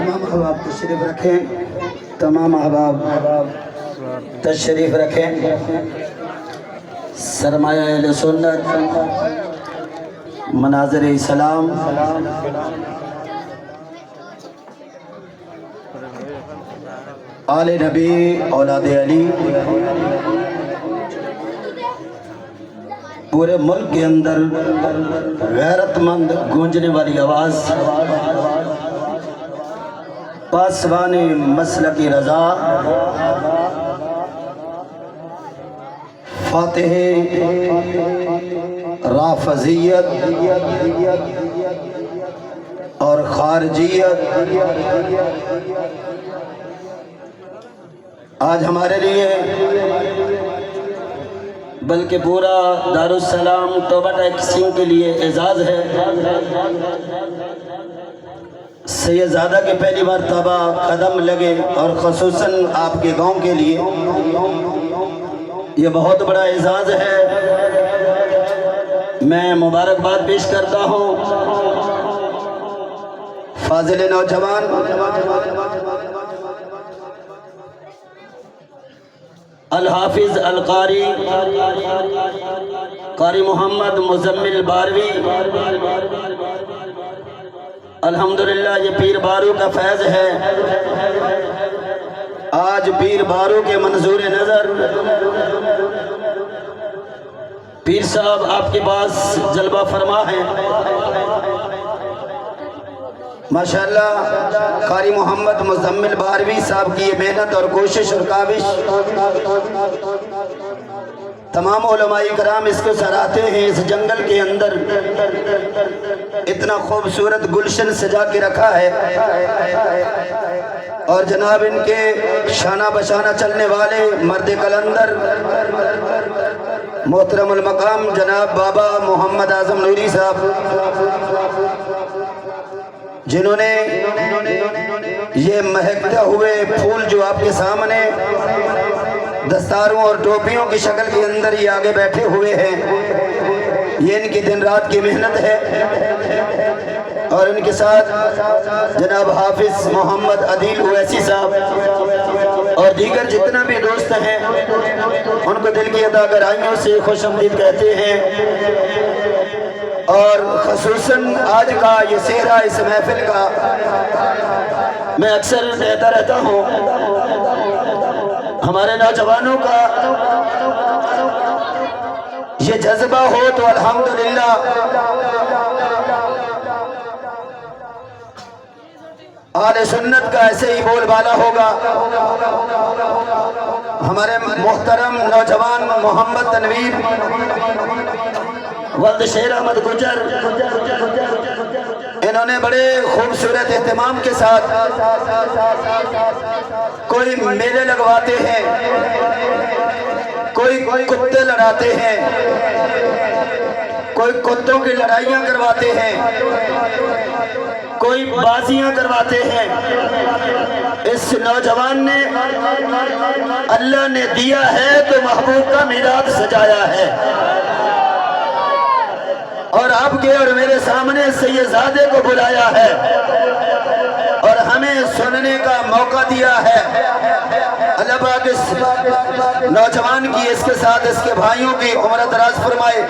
تمام احباب تشریف رکھیں، تمام احباب تشریف رکھیں۔ سرمایہ اہل سنت مناظر اسلام آل نبی اولاد علی پورے ملک کے اندر غیرت مند گونجنے والی آواز پاسبان مسلک رضا فاتح رافضیت اور خارجیت آج ہمارے لیے بلکہ پورا دارالسلام توبہ ٹیکسنگ کے لیے اعزاز ہے۔ سیدزادہ کے پہلی مرتبہ قدم لگے اور خصوصاً آپ کے گاؤں کے لیے یہ بہت بڑا اعزاز ہے۔ میں مبارکباد پیش کرتا ہوں فاضل نوجوان الحافظ القاری قاری محمد مزمل باروی۔ الحمدللہ یہ پیر بارو کا فیض ہے۔ آج پیر بارو کے منظور نظر پیر صاحب آپ کے پاس جلوہ فرما ہے۔ ماشاءاللہ قاری محمد مزمل باروی صاحب کی یہ محنت اور کوشش اور کاوش تمام علماء کرام اس کو سراہتے ہیں۔ اس جنگل کے اندر اتنا خوبصورت گلشن سجا کے رکھا ہے اور جناب ان کے شانہ بشانہ چلنے والے مرد کلندر محترم المقام جناب بابا محمد اعظم نوری صاحب، جنہوں نے یہ مہکتے ہوئے پھول جو آپ کے سامنے دستاروں اور ٹوپیوں کی شکل کے اندر یہ آگے بیٹھے ہوئے ہیں، یہ ان کی دن رات کی محنت ہے۔ اور ان کے ساتھ جناب حافظ محمد عدیل اویسی صاحب اور دیگر جتنا بھی دوست ہیں ان کو دل کی عطا گرائیوں سے خوش آمدید کہتے ہیں۔ اور خصوصاً آج کا یہ سہرا اس محفل کا میں اکثر کہتا رہتا ہوں، ہمارے نوجوانوں کا یہ جذبہ ہو تو الحمدللہ آل سنت کا ایسے ہی بول بالا ہوگا۔ ہمارے محترم نوجوان محمد تنویر ولد شیر احمد گجر، انہوں نے بڑے خوبصورت اہتمام کے ساتھ کوئی میلے لگواتے ہیں، کوئی کتے لڑاتے ہیں، کوئی کتوں کی لڑائیاں کرواتے ہیں، کوئی بازیاں کرواتے ہیں۔ اس نوجوان نے اللہ نے دیا ہے تو محبوب کا میلاد سجایا ہے، اور آپ کے اور میرے سامنے سیدزادے کو بلایا ہے اور ہمیں سننے کا موقع دیا ہے۔ اللہ پاک اس نوجوان کی، اس کے ساتھ اس کے بھائیوں کی عمر دراز فرمائے۔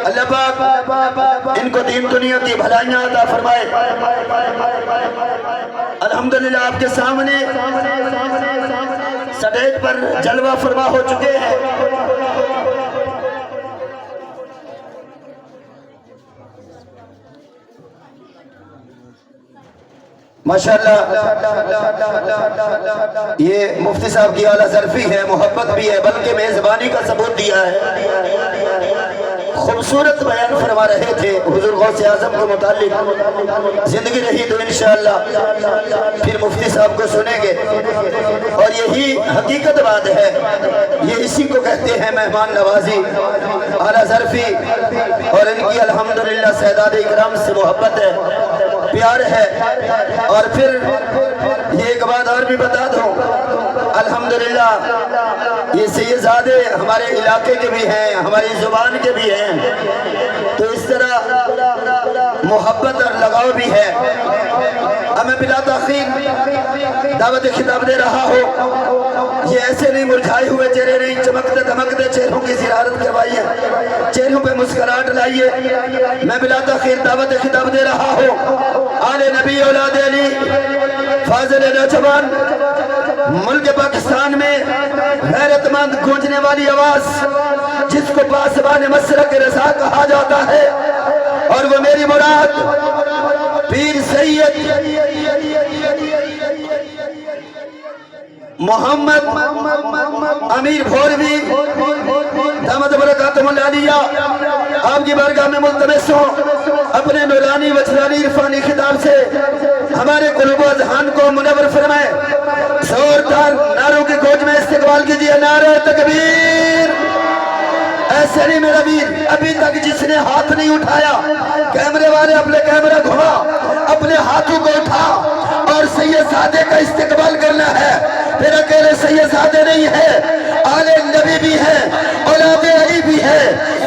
اللہ پاک ان کو دین دنیا کی بھلائیاں عطا فرمائے۔ الحمدللہ آپ کے سامنے سٹیج پر جلوہ فرما ہو چکے ہیں۔ ماشاءاللہ یہ مفتی صاحب کی اعلیٰ ظرفی ہے، محبت بھی ہے، بلکہ میزبانی کا ثبوت دیا ہے۔ خوبصورت بیان فرما رہے تھے حضور غوث اعظم کو متعلق، زندگی رہی تو انشاءاللہ پھر مفتی صاحب کو سنیں گے، اور یہی حقیقت بات ہے، یہ اسی کو کہتے ہیں مہمان نوازی، اعلیٰ ظرفی، اور ان کی الحمدللہ سیداد اکرام سے محبت ہے، پیار ہے۔ اور پھر یہ ایک بات اور بھی بتا دوں، الحمدللہ یہ سیدزادے ہمارے علاقے کے بھی ہیں، ہماری زبان کے بھی ہیں، تو اس طرح محبت اور لگاؤ بھی ہے۔ اب میں بلا تاخیر دعوت خطاب دے رہا ہوں، یہ ایسے نہیں مرجھائے ہوئے چہرے نہیں، چمکتے دمکتے چہروں کی زیارت کروائیے، چہروں پہ مسکراہٹ لائیے۔ میں بلا تاخیر دعوت خطاب دے رہا ہوں، آل نبی اولاد علی فاضل نوجوان، ملک پاکستان میں غیرت مند گونجنے والی آواز، جس کو پاسبان مسلک رضا کہا جاتا ہے، اور وہ میری مراد پیر سید محمد امیر بھوروی دامت برکاتہم العالیہ، آپ کی بارگاہ میں ملتمس ہوں، اپنے نورانی وجدانی عرفانی خطاب سے ہمارے قلوب و اذہان کو منور فرمائے۔ زوردار نعروں کی گونج میں استقبال کیجئے، نعرہ تکبیر۔ ایسے نہیں میرا ویر، ابھی تک جس نے ہاتھ نہیں اٹھایا، کیمرے والے اپنے کیمرہ گھما، اپنے ہاتھوں کو اٹھا، اور سیدزادے کا استقبال کرنا ہے۔ پھر اکیلے سیدزادے نہیں ہے، آل نبی بھی ہے، اولاد علی بھی ہے،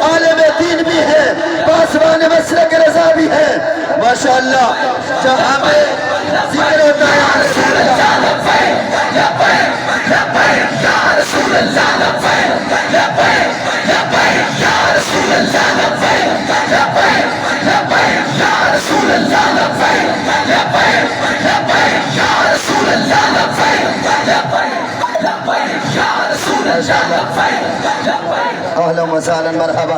عالم دین بھی ہے، پاسبان مسلک رضا بھی ہے۔ ماشاءاللہ جہاں پہ ذکر ہوتا ہے یا رسول اللہ لبیک لبیک لبیک یا رسول اللہ لبیک لبیک لبیک یا رسول اللہ لبیک لبیک لبیک یا رسول اللہ لبیک لبیک لبیک یا رسول اللہ لبیک لبیک لبیک یا رسول اللہ لبیک لبیک اہلا و سہلا مرحبا۔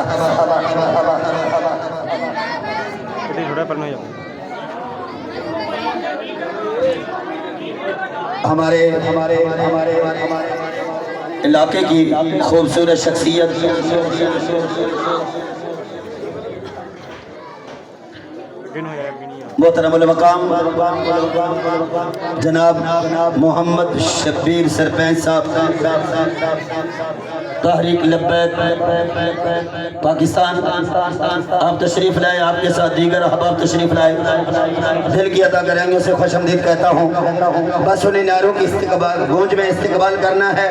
ہمارے علاقے کی خوبصورت شخصیت محترم المقام جناب محمد شبیر سرپنچ صاحب، تحریک لبیک پاکستان، آپ تشریف لائے، آپ کے ساتھ دیگر احباب تشریف لائے، دل کی عطا کریں گے، اسے خوش آمدید کہتا ہوں۔ بس انہیں نعروں کی استقبال گونج میں استقبال کرنا ہے،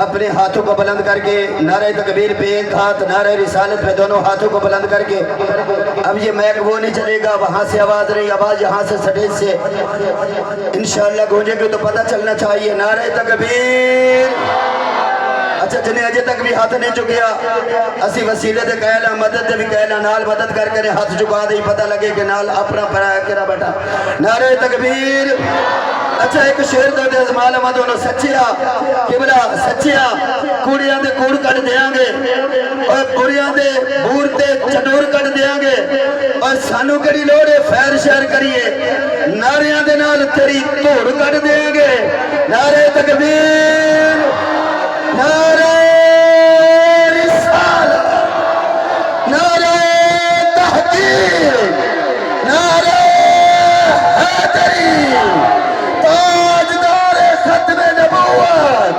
اپنے ہاتھوں کو بلند کر کے نعرہ تکبیر پہ ایک ہاتھ، نعرہ رسالت پہ دونوں ہاتھوں کو بلند کر کے، اب یہ میک وہ نہیں چلے گا، وہاں سے آواز رہی، آواز یہاں سے سٹیج سے انشاءاللہ گونجے گے تو پتہ چلنا چاہیے، نعرہ تکبیر۔ اچھا جنہیں اجے تک بھی ہاتھ نہیں چکیا، اسی وسیلے دے کہلا مدد دے بھی کہلا، نال مدد کر کے ہاتھ چکا دے، پتہ لگے کہ نال اپنا پرایا کرا بیٹا، نعرہ تکبیر۔ اچھا ایک شعر دے دے ازمال مدونو، سچیا قبلہ سچیا کوڑیاں دے کوڑ کٹ دیاں گے، اور بوریاں دے بور تے چٹور کٹ دیاں گے، اور سانو کڑی لوڑے فیر شہر کریے، ناریاں دے نال تیری توڑ کٹ دیاں گے، نعرہ تکبیر، نعرہ رسالت، نعرہ تحقیق، نعرہ حیدری، تاجدار ختم نبوت۔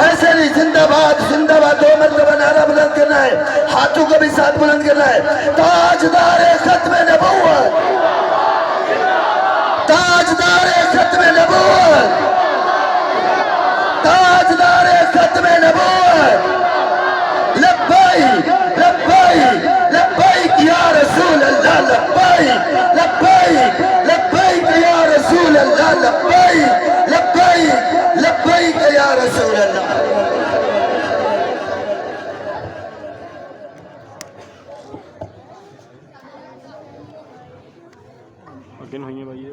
ایسے نہیں، زندہ باد زندہ باد، دو مرتبہ نعرہ بلند کرنا ہے، ہاتھوں کو بھی ساتھ بلند کرنا ہے، تاجدار ختم نبوت، تاجدار ختم نبوت، تاجدار ختم نبوت، لبیک لبیک لبیک یا رسول اللہ، لبیک لبیک لبیک یا رسول اللہ، لبیک لبیک لبیک یا رسول اللہ۔ اگین ہوئی ہیں بھائی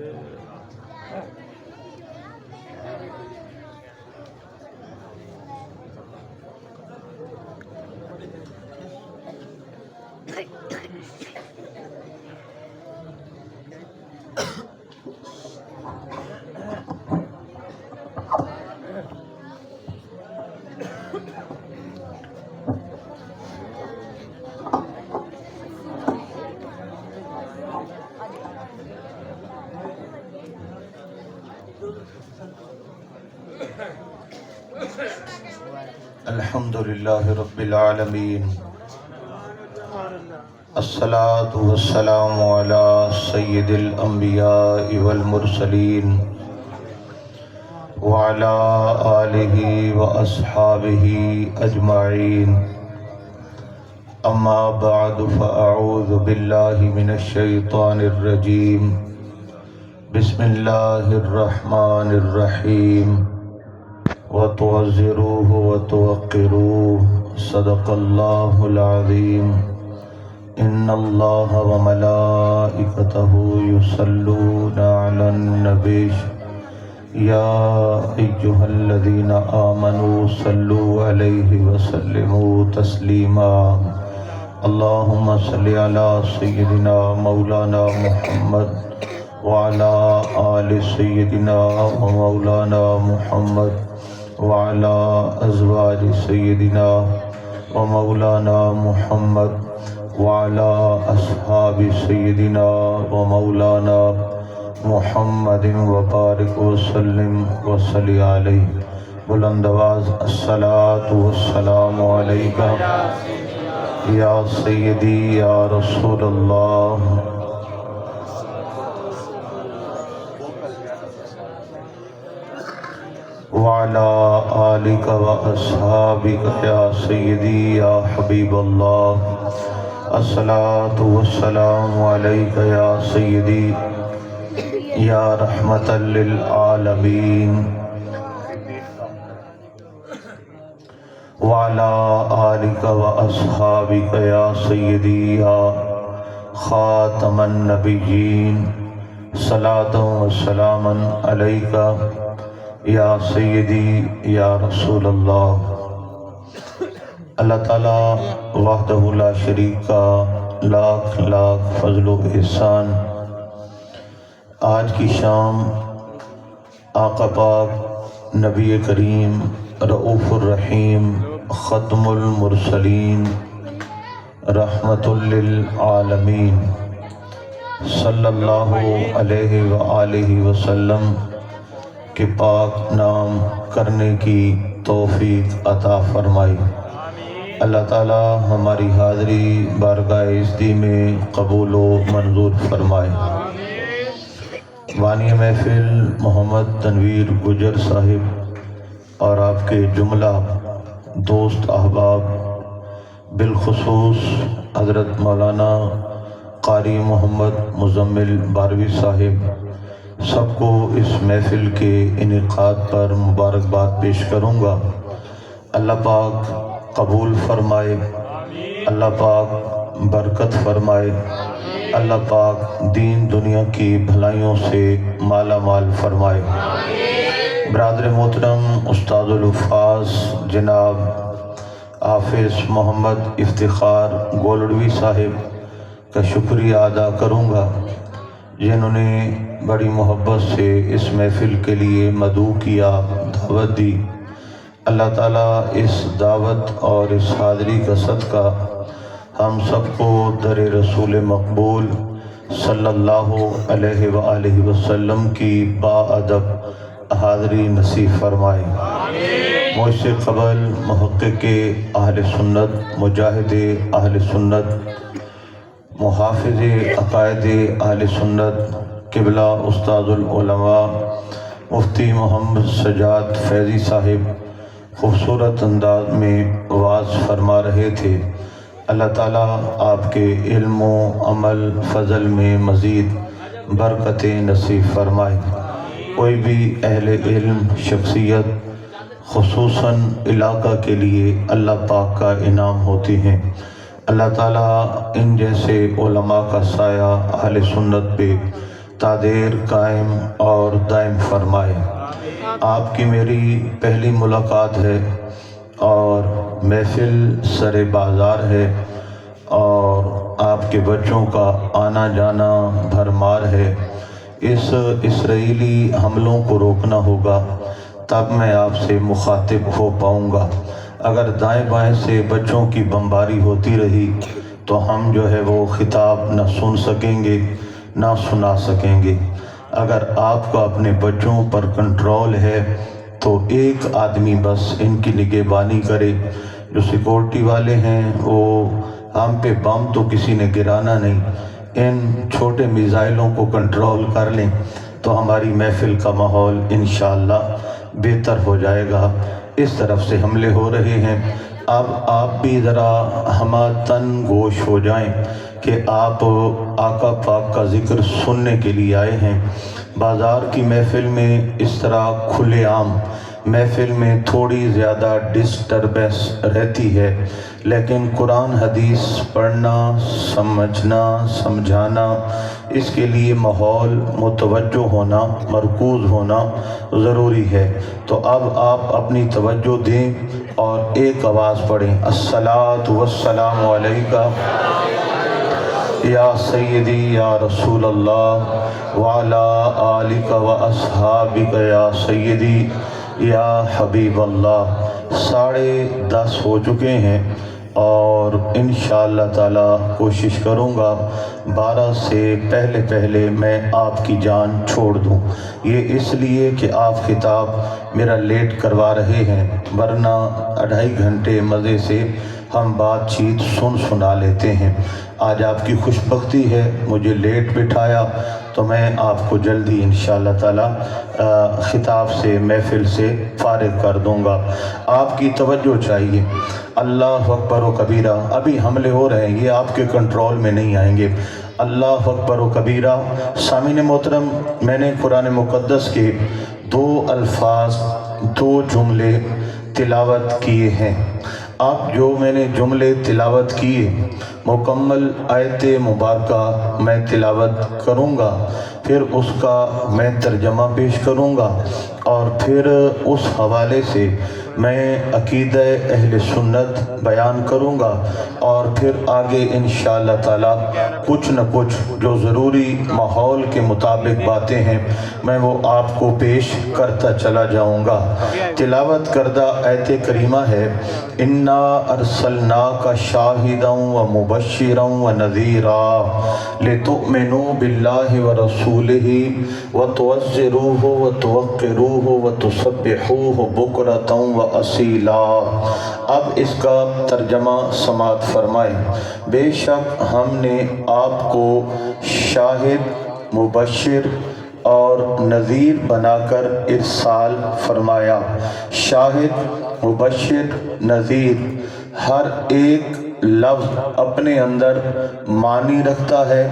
الحمد لله رب العالمين الصلاة والسلام على سيد الأنبياء والمرسلين وعلى آله وأصحابه أجمعين أما بعد فأعوذ بالله من الشيطان الرجيم بسم الله الرحمن الرحيم وتوزروه وتوقروه صدق الله العظيم إن الله وملائكته يصلون على النبي يا أيها الذين آمنوا صلوا عليه وسلموا تسليما اللهم صل على سيدنا مولانا محمد وعلى آل سيدنا ومولانا محمد وعلى أزواج سيدنا ومولانا محمد وعلى أصحاب سيدنا ومولانا محمد وبارك وسلم وصلی علیہ. بلند آواز الصلاة والسلام علیکہ یا سیدی یا رسول اللہ. وعلى آلك وأصحابك يا سيدي يا حبيب الله. الصلاة والسلام عليك يا سيدي يا رحمة للعالمين. وعلى آلك وأصحابك يا سيدي يا خاتم النبيين. صلاة وسلاما عليك یا سیدی یا رسول اللہ. اللہ تعالیٰ وحدہ لا شریک کا لاکھ لاکھ فضل و احسان. آج کی شام آقا پاک نبی کریم رؤوف الرحیم ختم المرسلین رحمت للعالمین صلی اللہ علیہ وآلہ وسلم کہ پاک نام کرنے کی توفیق عطا فرمائی. اللہ تعالیٰ ہماری حاضری بارگاہ عزتی میں قبول و منظور فرمائے. بانی محفل محمد تنویر گجر صاحب اور آپ کے جملہ دوست احباب بالخصوص حضرت مولانا قاری محمد مزمل باروی صاحب سب کو اس محفل کے انعقاد پر مبارکباد پیش کروں گا. اللہ پاک قبول فرمائے، اللہ پاک برکت فرمائے، اللہ پاک دین دنیا کی بھلائیوں سے مالا مال فرمائے. برادر محترم استاد الحفاظ جناب حافظ محمد افتخار گولڑوی صاحب کا شکریہ ادا کروں گا جنہوں نے بڑی محبت سے اس محفل کے لیے مدعو کیا، دعوت دی. اللہ تعالیٰ اس دعوت اور اس حاضری کا صدقہ ہم سب کو در رسول مقبول صلی اللہ علیہ وآلہ وسلم کی با ادب حاضری نصیب فرمائے. مجھ سے قبل محقق اہل سنت، مجاہد اہل سنت، محافظ عقائد اہل سنت قبلہ استاد العلماء مفتی محمد سجاد فیضی صاحب خوبصورت انداز میں واعظ فرما رہے تھے. اللہ تعالیٰ آپ کے علم و عمل فضل میں مزید برکتیں نصیب فرمائے. کوئی بھی اہل علم شخصیت خصوصاً علاقہ کے لیے اللہ پاک کا انعام ہوتی ہیں. اللہ تعالیٰ ان جیسے علماء کا سایہ اہل سنت پہ تادیر قائم اور دائم فرمائے. آپ کی میری پہلی ملاقات ہے اور محفل سر بازار ہے اور آپ کے بچوں کا آنا جانا بھرمار ہے. اس اسرائیلی حملوں کو روکنا ہوگا تب میں آپ سے مخاطب ہو پاؤں گا. اگر دائیں بائیں سے بچوں کی بمباری ہوتی رہی تو ہم جو ہے وہ خطاب نہ سن سکیں گے نہ سنا سکیں گے. اگر آپ کا اپنے بچوں پر کنٹرول ہے تو ایک آدمی بس ان کی نگہبانی کرے، جو سیکورٹی والے ہیں وہ ہم پہ بم تو کسی نے گرانا نہیں، ان چھوٹے میزائلوں کو کنٹرول کر لیں تو ہماری محفل کا ماحول انشاءاللہ بہتر ہو جائے گا۔ اس طرف سے حملے ہو رہے ہیں، اب آپ بھی ذرا ہماتن گوش ہو جائیں کہ آپ آقا پاک کا ذکر سننے کے لیے آئے ہیں۔ بازار کی محفل میں اس طرح کھلے عام محفل میں تھوڑی زیادہ ڈسٹربنس رہتی ہے، لیکن قرآن حدیث پڑھنا، سمجھنا، سمجھانا، اس کے لیے ماحول متوجہ ہونا، مرکوز ہونا ضروری ہے۔ تو اب آپ اپنی توجہ دیں اور ایک آواز پڑھیں، الصلاۃ والسلام علیکہ یا سیدی یا رسول اللہ وعلا آلک و اصحابک یا سیدی یا حبیب اللہ۔ 10:30 ہو چکے ہیں اور انشاءاللہ تعالی کوشش کروں گا 12 سے پہلے میں آپ کی جان چھوڑ دوں، یہ اس لیے کہ آپ خطاب میرا لیٹ کروا رہے ہیں، ورنہ 2.5 گھنٹے مزے سے ہم بات چیت سنا لیتے ہیں۔ آج آپ کی خوش بختی ہے، مجھے لیٹ بٹھایا تو میں آپ کو جلدی انشاءاللہ تعالی خطاب سے، محفل سے فارغ کر دوں گا۔ آپ کی توجہ چاہیے، اللہ اکبر و کبیرہ۔ ابھی حملے ہو رہے ہیں، یہ آپ کے کنٹرول میں نہیں آئیں گے۔ اللہ اکبر و کبیرہ۔ سامعین محترم، میں نے قرآن مقدس کے 2 الفاظ، 2 جملے تلاوت کیے ہیں۔ اب جو میں نے جملے تلاوت کیے، مکمل آیت مبارکہ میں تلاوت کروں گا، پھر اس کا میں ترجمہ پیش کروں گا، اور پھر اس حوالے سے میں عقیدہ اہل سنت بیان کروں گا، اور پھر آگے انشاءاللہ تعالی کچھ نہ کچھ جو ضروری ماحول کے مطابق باتیں ہیں میں وہ آپ کو پیش کرتا چلا جاؤں گا۔ تلاوت کردہ آیت کریمہ ہے، اِنَّا أَرْسَلْنَاكَ شَاهِدًا وَمُبَشِّرًا وَنَذِيرًا لِتُؤْمِنُوا بِاللَّهِ وَرَسُولِهِ وَتُعَزِّرُوهُ وَتُوَقِّرُوهُ وَتُسَبِّحُوهُ بُكْرَةً وَأَصِيلًا۔ اب اس کا ترجمہ سماعت فرمائیں۔ بے شک ہم نے آپ کو شاہد، مبشر اور نذیر بنا کر ارسال فرمایا۔ شاہد، مبشر، نذیر، ہر ایک لفظ اپنے اندر معنی رکھتا ہے،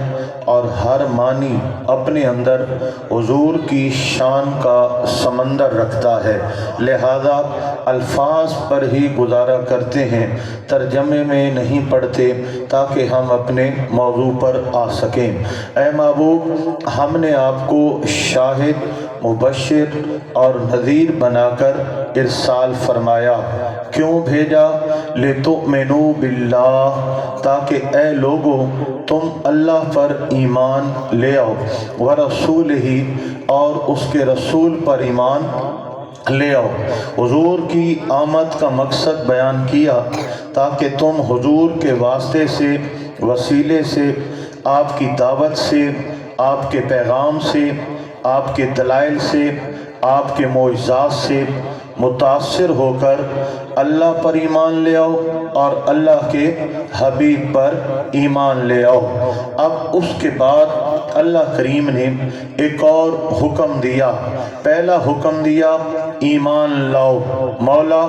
اور ہر معنی اپنے اندر حضور کی شان کا سمندر رکھتا ہے، لہذا الفاظ پر ہی گزارا کرتے ہیں، ترجمے میں نہیں پڑھتے تاکہ ہم اپنے موضوع پر آ سکیں۔ اے محبوب، ہم نے آپ کو شاہد، مبشر اور نذیر بنا کر ارسال فرمایا۔ کیوں بھیجا؟ لِتُؤْمِنُوا بِاللَّهِ، تاکہ اے لوگو تم اللہ پر ایمان لے آؤ، وَرَسُولِهِ، اور اس کے رسول پر ایمان لے آؤ۔ حضور کی آمد کا مقصد بیان کیا تاکہ تم حضور کے واسطے سے، وسیلے سے، آپ کی دعوت سے، آپ کے پیغام سے، آپ کے دلائل سے، آپ کے معجزات سے متاثر ہو کر اللہ پر ایمان لے آؤ اور اللہ کے حبیب پر ایمان لے آؤ۔ اب اس کے بعد اللہ کریم نے ایک اور حکم دیا۔ پہلا حکم دیا، ایمان لاؤ، مولا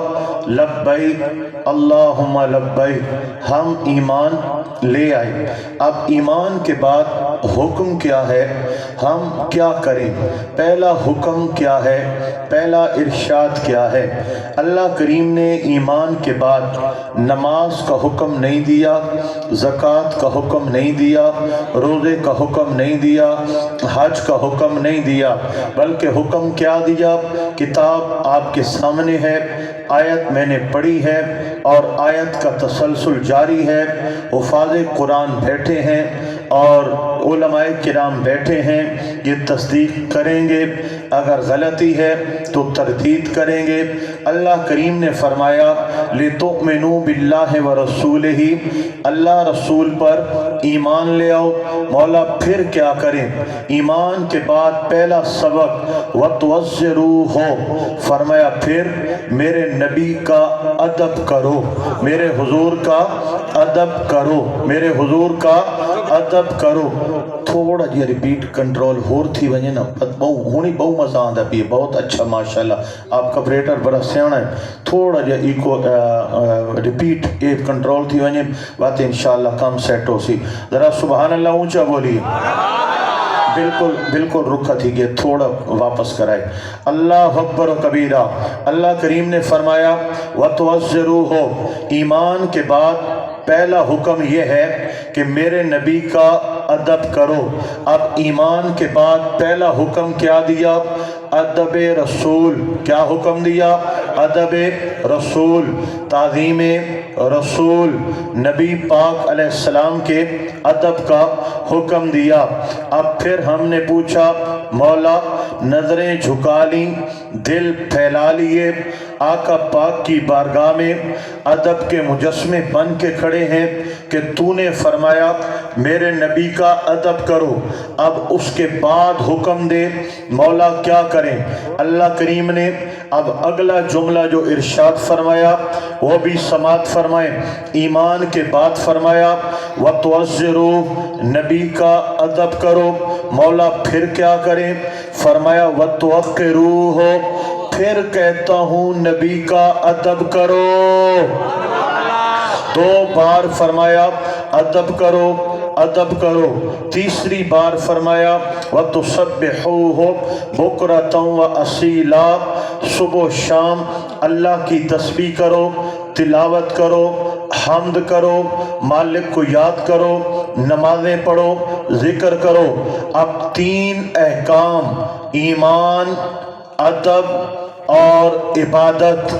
لبیک اللہم لبیک، ہم ایمان لے آئے۔ اب ایمان کے بعد حکم کیا ہے، ہم کیا کریں؟ پہلا حکم کیا ہے، پہلا ارشاد کیا ہے؟ اللہ کریم نے ایمان کے بعد نماز کا حکم نہیں دیا، زکوٰۃ کا حکم نہیں دیا، روزے کا حکم نہیں دیا، حج کا حکم نہیں دیا، بلکہ حکم کیا دیا؟ کتاب آپ کے سامنے ہے، آیت میں نے پڑھی ہے اور آیت کا تسلسل جاری ہے۔ حفاظ قرآن بیٹھے ہیں اور علماء کرام بیٹھے ہیں، یہ تصدیق کریں گے۔ اگر غلطی ہے تو تردید کریں گے۔ اللہ کریم نے فرمایا لِتُؤْمِنُوا بِاللَّهِ وَرَسُولِهِ، اللہ رسول پر ایمان لے آؤ۔ مولا پھر کیا کریں؟ ایمان کے بعد پہلا سبق وَتُوَزِّرُوهُ، فرمایا پھر میرے نبی کا ادب کرو، میرے حضور کا ادب کرو، میرے حضور کا ادب کرو۔ تھوڑا جی ریپیٹ کنٹرول ہور تھی وجہ نا ہونی بہو مزہ آندا پی، بہت اچھا ماشاءاللہ آپ کا آپریٹر بڑا سیاح ہے۔ تھوڑا جا ایکو ریپیٹ ایک کنٹرول تھی وجہ بات انشاءاللہ کام سیٹ ہو سی۔ ذرا سبحان اللہ اونچا بولیے، بالکل رکھا تھی کہ تھوڑا واپس کرائے۔ اللہ اکبر و کبیرہ۔ اللہ کریم نے فرمایا وَتُوَزِّرُوهُ، ایمان کے بعد پہلا حکم یہ ہے کہ میرے نبی کا ادب کرو۔ اب ایمان کے بعد پہلا حکم کیا دیا؟ ادب رسول۔ کیا حکم دیا؟ ادب رسول، تعظیم رسول، نبی پاک علیہ السلام کے ادب کا حکم دیا۔ اب پھر ہم نے پوچھا مولا نظریں جھکا لیں، دل پھیلا لیے، آقا پاک کی بارگاہ میں ادب کے مجسمے بن کے کھڑے ہیں کہ تو نے فرمایا میرے نبی کا ادب کرو، اب اس کے بعد حکم دے مولا کیا کریں؟ اللہ کریم نے اب اگلا جملہ جو ارشاد فرمایا وہ بھی سماعت فرمائیں۔ ایمان کے بعد فرمایا وَتُوَزِّرُوهُ، نبی کا ادب کرو۔ مولا پھر کیا کریں؟ فرمایا وَتُوَقِّرُوهُ، پھر کہتا ہوں نبی کا ادب کرو۔ دو بار فرمایا ادب کرو، ادب کرو۔ تیسری بار فرمایا وَتُسَبِّحُوهُ بُكْرَةً وَأَصِيلًا، صبح و شام اللہ کی تسبیح کرو، تلاوت کرو، حمد کرو، مالک کو یاد کرو، نمازیں پڑھو، ذکر کرو۔ اب تین احکام، ایمان، ادب اور عبادت۔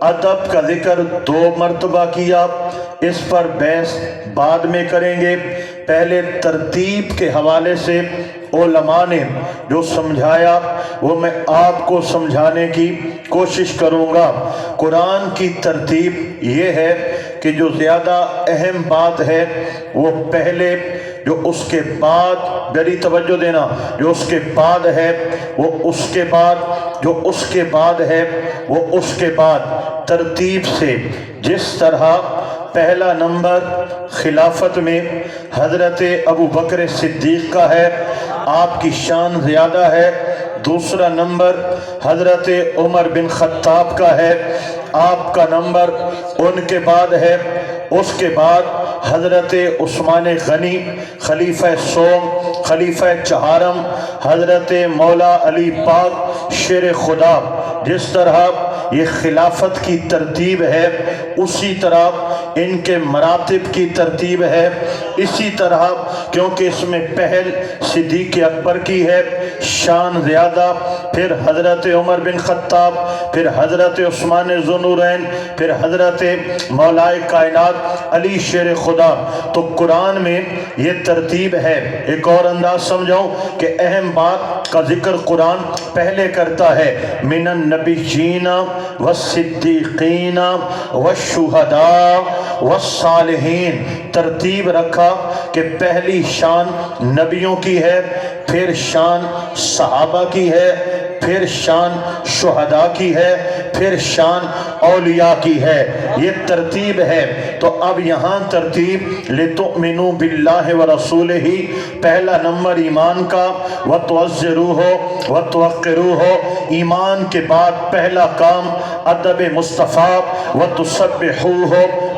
ادب کا ذکر 2 مرتبہ کیا، اس پر بحث بعد میں کریں گے۔ پہلے ترتیب کے حوالے سے علماء نے جو سمجھایا وہ میں آپ کو سمجھانے کی کوشش کروں گا۔ قرآن کی ترتیب یہ ہے کہ جو زیادہ اہم بات ہے وہ پہلے، جو اس کے بعد، بڑی توجہ دینا، جو اس کے بعد ہے وہ اس کے بعد، جو اس کے بعد ہے وہ اس کے بعد، ترتیب سے۔ جس طرح پہلا نمبر خلافت میں حضرت ابو بکر صدیق کا ہے، آپ کی شان زیادہ ہے۔ دوسرا نمبر حضرت عمر بن خطاب کا ہے، آپ کا نمبر ان کے بعد ہے۔ اس کے بعد حضرت عثمان غنی خلیفہ سوم، خلیفہ چہارم، حضرت مولا علی پاک شیر خدا۔ جس طرح یہ خلافت کی ترتیب ہے اسی طرح ان کے مراتب کی ترتیب ہے، اسی طرح کیونکہ اس میں پہل صدیق اکبر کی ہے، شان زیادہ، پھر حضرت عمر بن خطاب، پھر حضرت عثمان ذو النورین، پھر حضرت مولا کائنات علی شیر خدا۔ تو قرآن میں یہ ترتیب ہے۔ ایک اور انداز سمجھاؤں کہ اہم بات کا ذکر قرآن پہلے کرتا ہے، من النبیین والصدیقین والشہداء والصالحین، ترتیب رکھا کہ پہلی شان نبیوں کی ہے، پھر شان صحابہ کی ہے، پھر شان شہداء کی ہے، پھر شان اولیاء کی ہے۔ یہ ترتیب ہے۔ تو اب یہاں ترتیب لِتُؤْمِنُوا بِاللَّهِ وَرَسُولِهِ، پہلا نمبر ایمان کا، وَتُعَزِّرُوهُ وَتُوَقِّرُوهُ، ایمان کے بعد پہلا کام ادب مصطفیٰ، وَتُسَبِّحُوهُ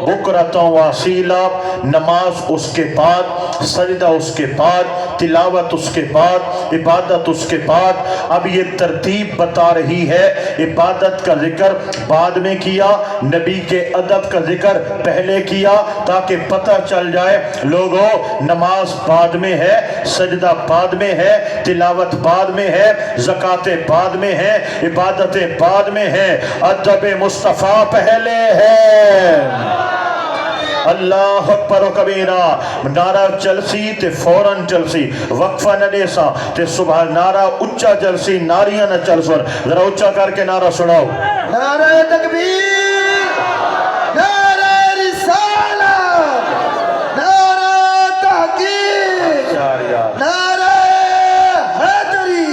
بُكْرَةً وَأَصِيلًا، نماز اس کے بعد، سجدہ اس کے بعد، تلاوت اس کے بعد، عبادت اس کے بعد۔ اب یہ ترتیب بتا رہی ہے عبادت کا ذکر بعد میں کیا، نبی کے ادب کا ذکر پہلے کیا، تاکہ پتہ چل جائے لوگوں نماز بعد میں ہے، سجدہ بعد میں ہے، تلاوت بعد میں ہے، زکوٰۃ بعد میں ہے، عبادتیں بعد میں ہیں، ادب مصطفیٰ پہلے ہے۔ اللہ اکبر و کبیرہ نعرہ چلسی تے فوراں چلسی وقفہ نہ دیسا تے صبح نعرہ اچھا چلسی ناریاں نہ چلسور ذرا اچھا کر کے نعرہ سناؤ نعرہ تکبیر نعرہ رسالت نعرہ تحقیق نعرہ حیدری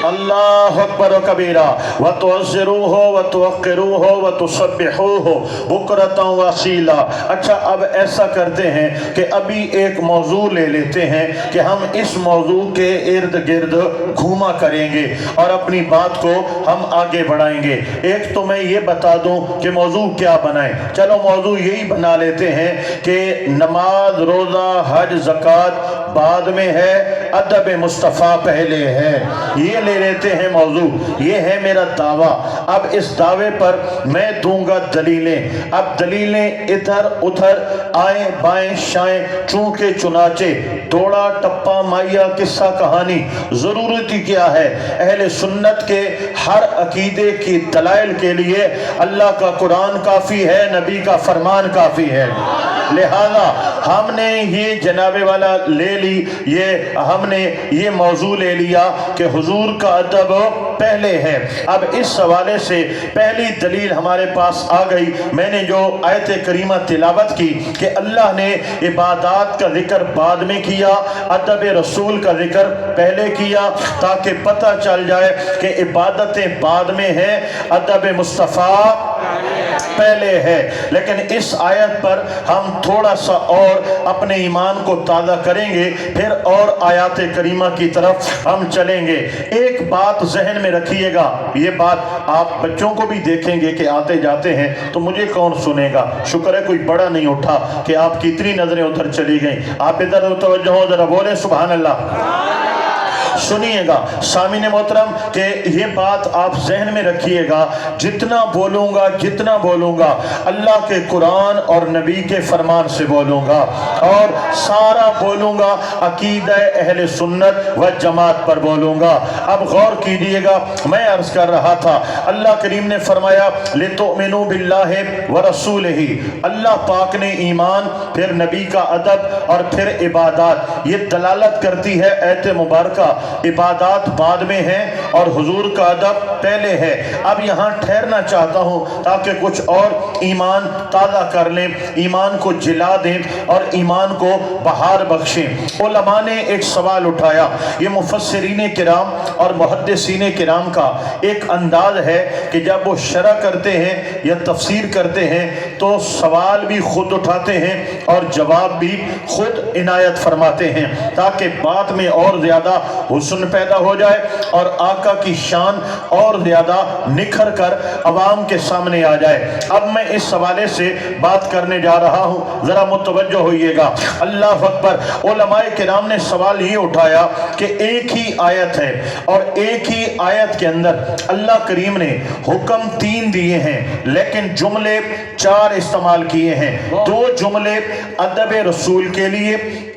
اللہ اکبر و کبیرہ وَتُعَزِّرُوهُ وَتُوَقِّرُوهُ وَتُسَبِّحُوهُ بُكْرَةً وَأَصِيلًا۔ اچھا اب ایسا کرتے ہیں کہ ابھی ایک موضوع لے لیتے ہیں کہ ہم اس موضوع کے ارد گرد گھوما کریں گے اور اپنی بات کو ہم آگے بڑھائیں گے۔ ایک تو میں یہ بتا دوں کہ موضوع کیا بنائیں، چلو موضوع یہی بنا لیتے ہیں کہ نماز روزہ حج زکوٰۃ بعد میں ہے، ادب مصطفیٰ پہلے ہے، یہ لے لیتے ہیں موضوع۔ یہ ہے میرا دعویٰ۔ اب اس دعوے پر میں دوں گا دلیلیں، اب دلیلیں ادھر ادھر آئیں بائیں شائیں چونکہ چنانچہ دوڑا ٹپا مائیا قصہ کہانی ضرورت ہی کیا ہے؟ اہل سنت کے ہر عقیدے کی دلائل کے لیے اللہ کا قرآن کافی ہے، نبی کا فرمان کافی ہے۔ لہذا ہم نے یہ جناب والا لے لی، ہم نے یہ موضوع لے لیا کہ حضور کا ادب پہلے ہے۔ اب اس حوالے سے پہلی دلیل ہمارے پاس آ گئی۔ میں نے جو آیت کریمہ تلاوت کی کہ اللہ نے عبادات کا ذکر بعد میں کیا، ادب رسول کا ذکر پہلے کیا، تاکہ پتہ چل جائے کہ عبادتیں بعد میں ہیں، ادب مصطفیٰ پہلے ہے۔ لیکن اس آیت پر ہم تھوڑا سا اور اپنے ایمان کو تازہ کریں گے، پھر اور آیات کریمہ کی طرف ہم چلیں گے۔ ایک بات ذہن میں رکھیے گا، یہ بات آپ بچوں کو بھی دیکھیں گے کہ آتے جاتے ہیں تو مجھے کون سنے گا؟ شکر ہے کوئی بڑا نہیں اٹھا کہ آپ کی اتنی نظریں ادھر چلی گئیں۔ آپ ادھر توجہ ہو، ذرا بولیں سبحان اللہ۔ سنیے گا سامعین محترم کہ یہ بات آپ ذہن میں رکھیے گا، جتنا بولوں گا اللہ کے قرآن اور نبی کے فرمان سے بولوں گا، اور سارا بولوں گا عقیدہ اہل سنت و جماعت پر بولوں گا۔ اب غور کیجئے گا، میں عرض کر رہا تھا اللہ کریم نے فرمایا لِتُؤْمِنُوا بِاللَّهِ وَرَسُولِهِ، اللہ پاک نے ایمان، پھر نبی کا ادب اور پھر عبادات، یہ دلالت کرتی ہے ایت مبارکہ عبادات بعد میں ہیں اور حضور کا ادب پہلے ہے۔ اب یہاں ٹھہرنا چاہتا ہوں تاکہ کچھ اور ایمان تازہ کر لیں، ایمان کو جلا دیں اور ایمان کو بہار بخشیں۔ علماء نے ایک سوال اٹھایا، یہ مفسرین کرام اور محدثین کرام کا ایک انداز ہے کہ جب وہ شرح کرتے ہیں یا تفسیر کرتے ہیں تو سوال بھی خود اٹھاتے ہیں اور جواب بھی خود عنایت فرماتے ہیں، تاکہ بات میں اور زیادہ حسن پیدا ہو جائے اور آقا کی شان اور زیادہ نکھر کر عوام کے سامنے آ جائے۔ اب میں اس حوالے سے بات کرنے جا رہا ہوں، ذرا متوجہ ہوئیے گا۔ اللہ اکبر۔ علماء کرام نے سوال یہ اٹھایا کہ ایک ہی آیت ہے اور ایک ہی آیت کے اندر اللہ کریم نے حکم 3 دیے ہیں لیکن جملے 4 استعمال کیے ہیں۔ 2 جملے ادب رسول کے لیے،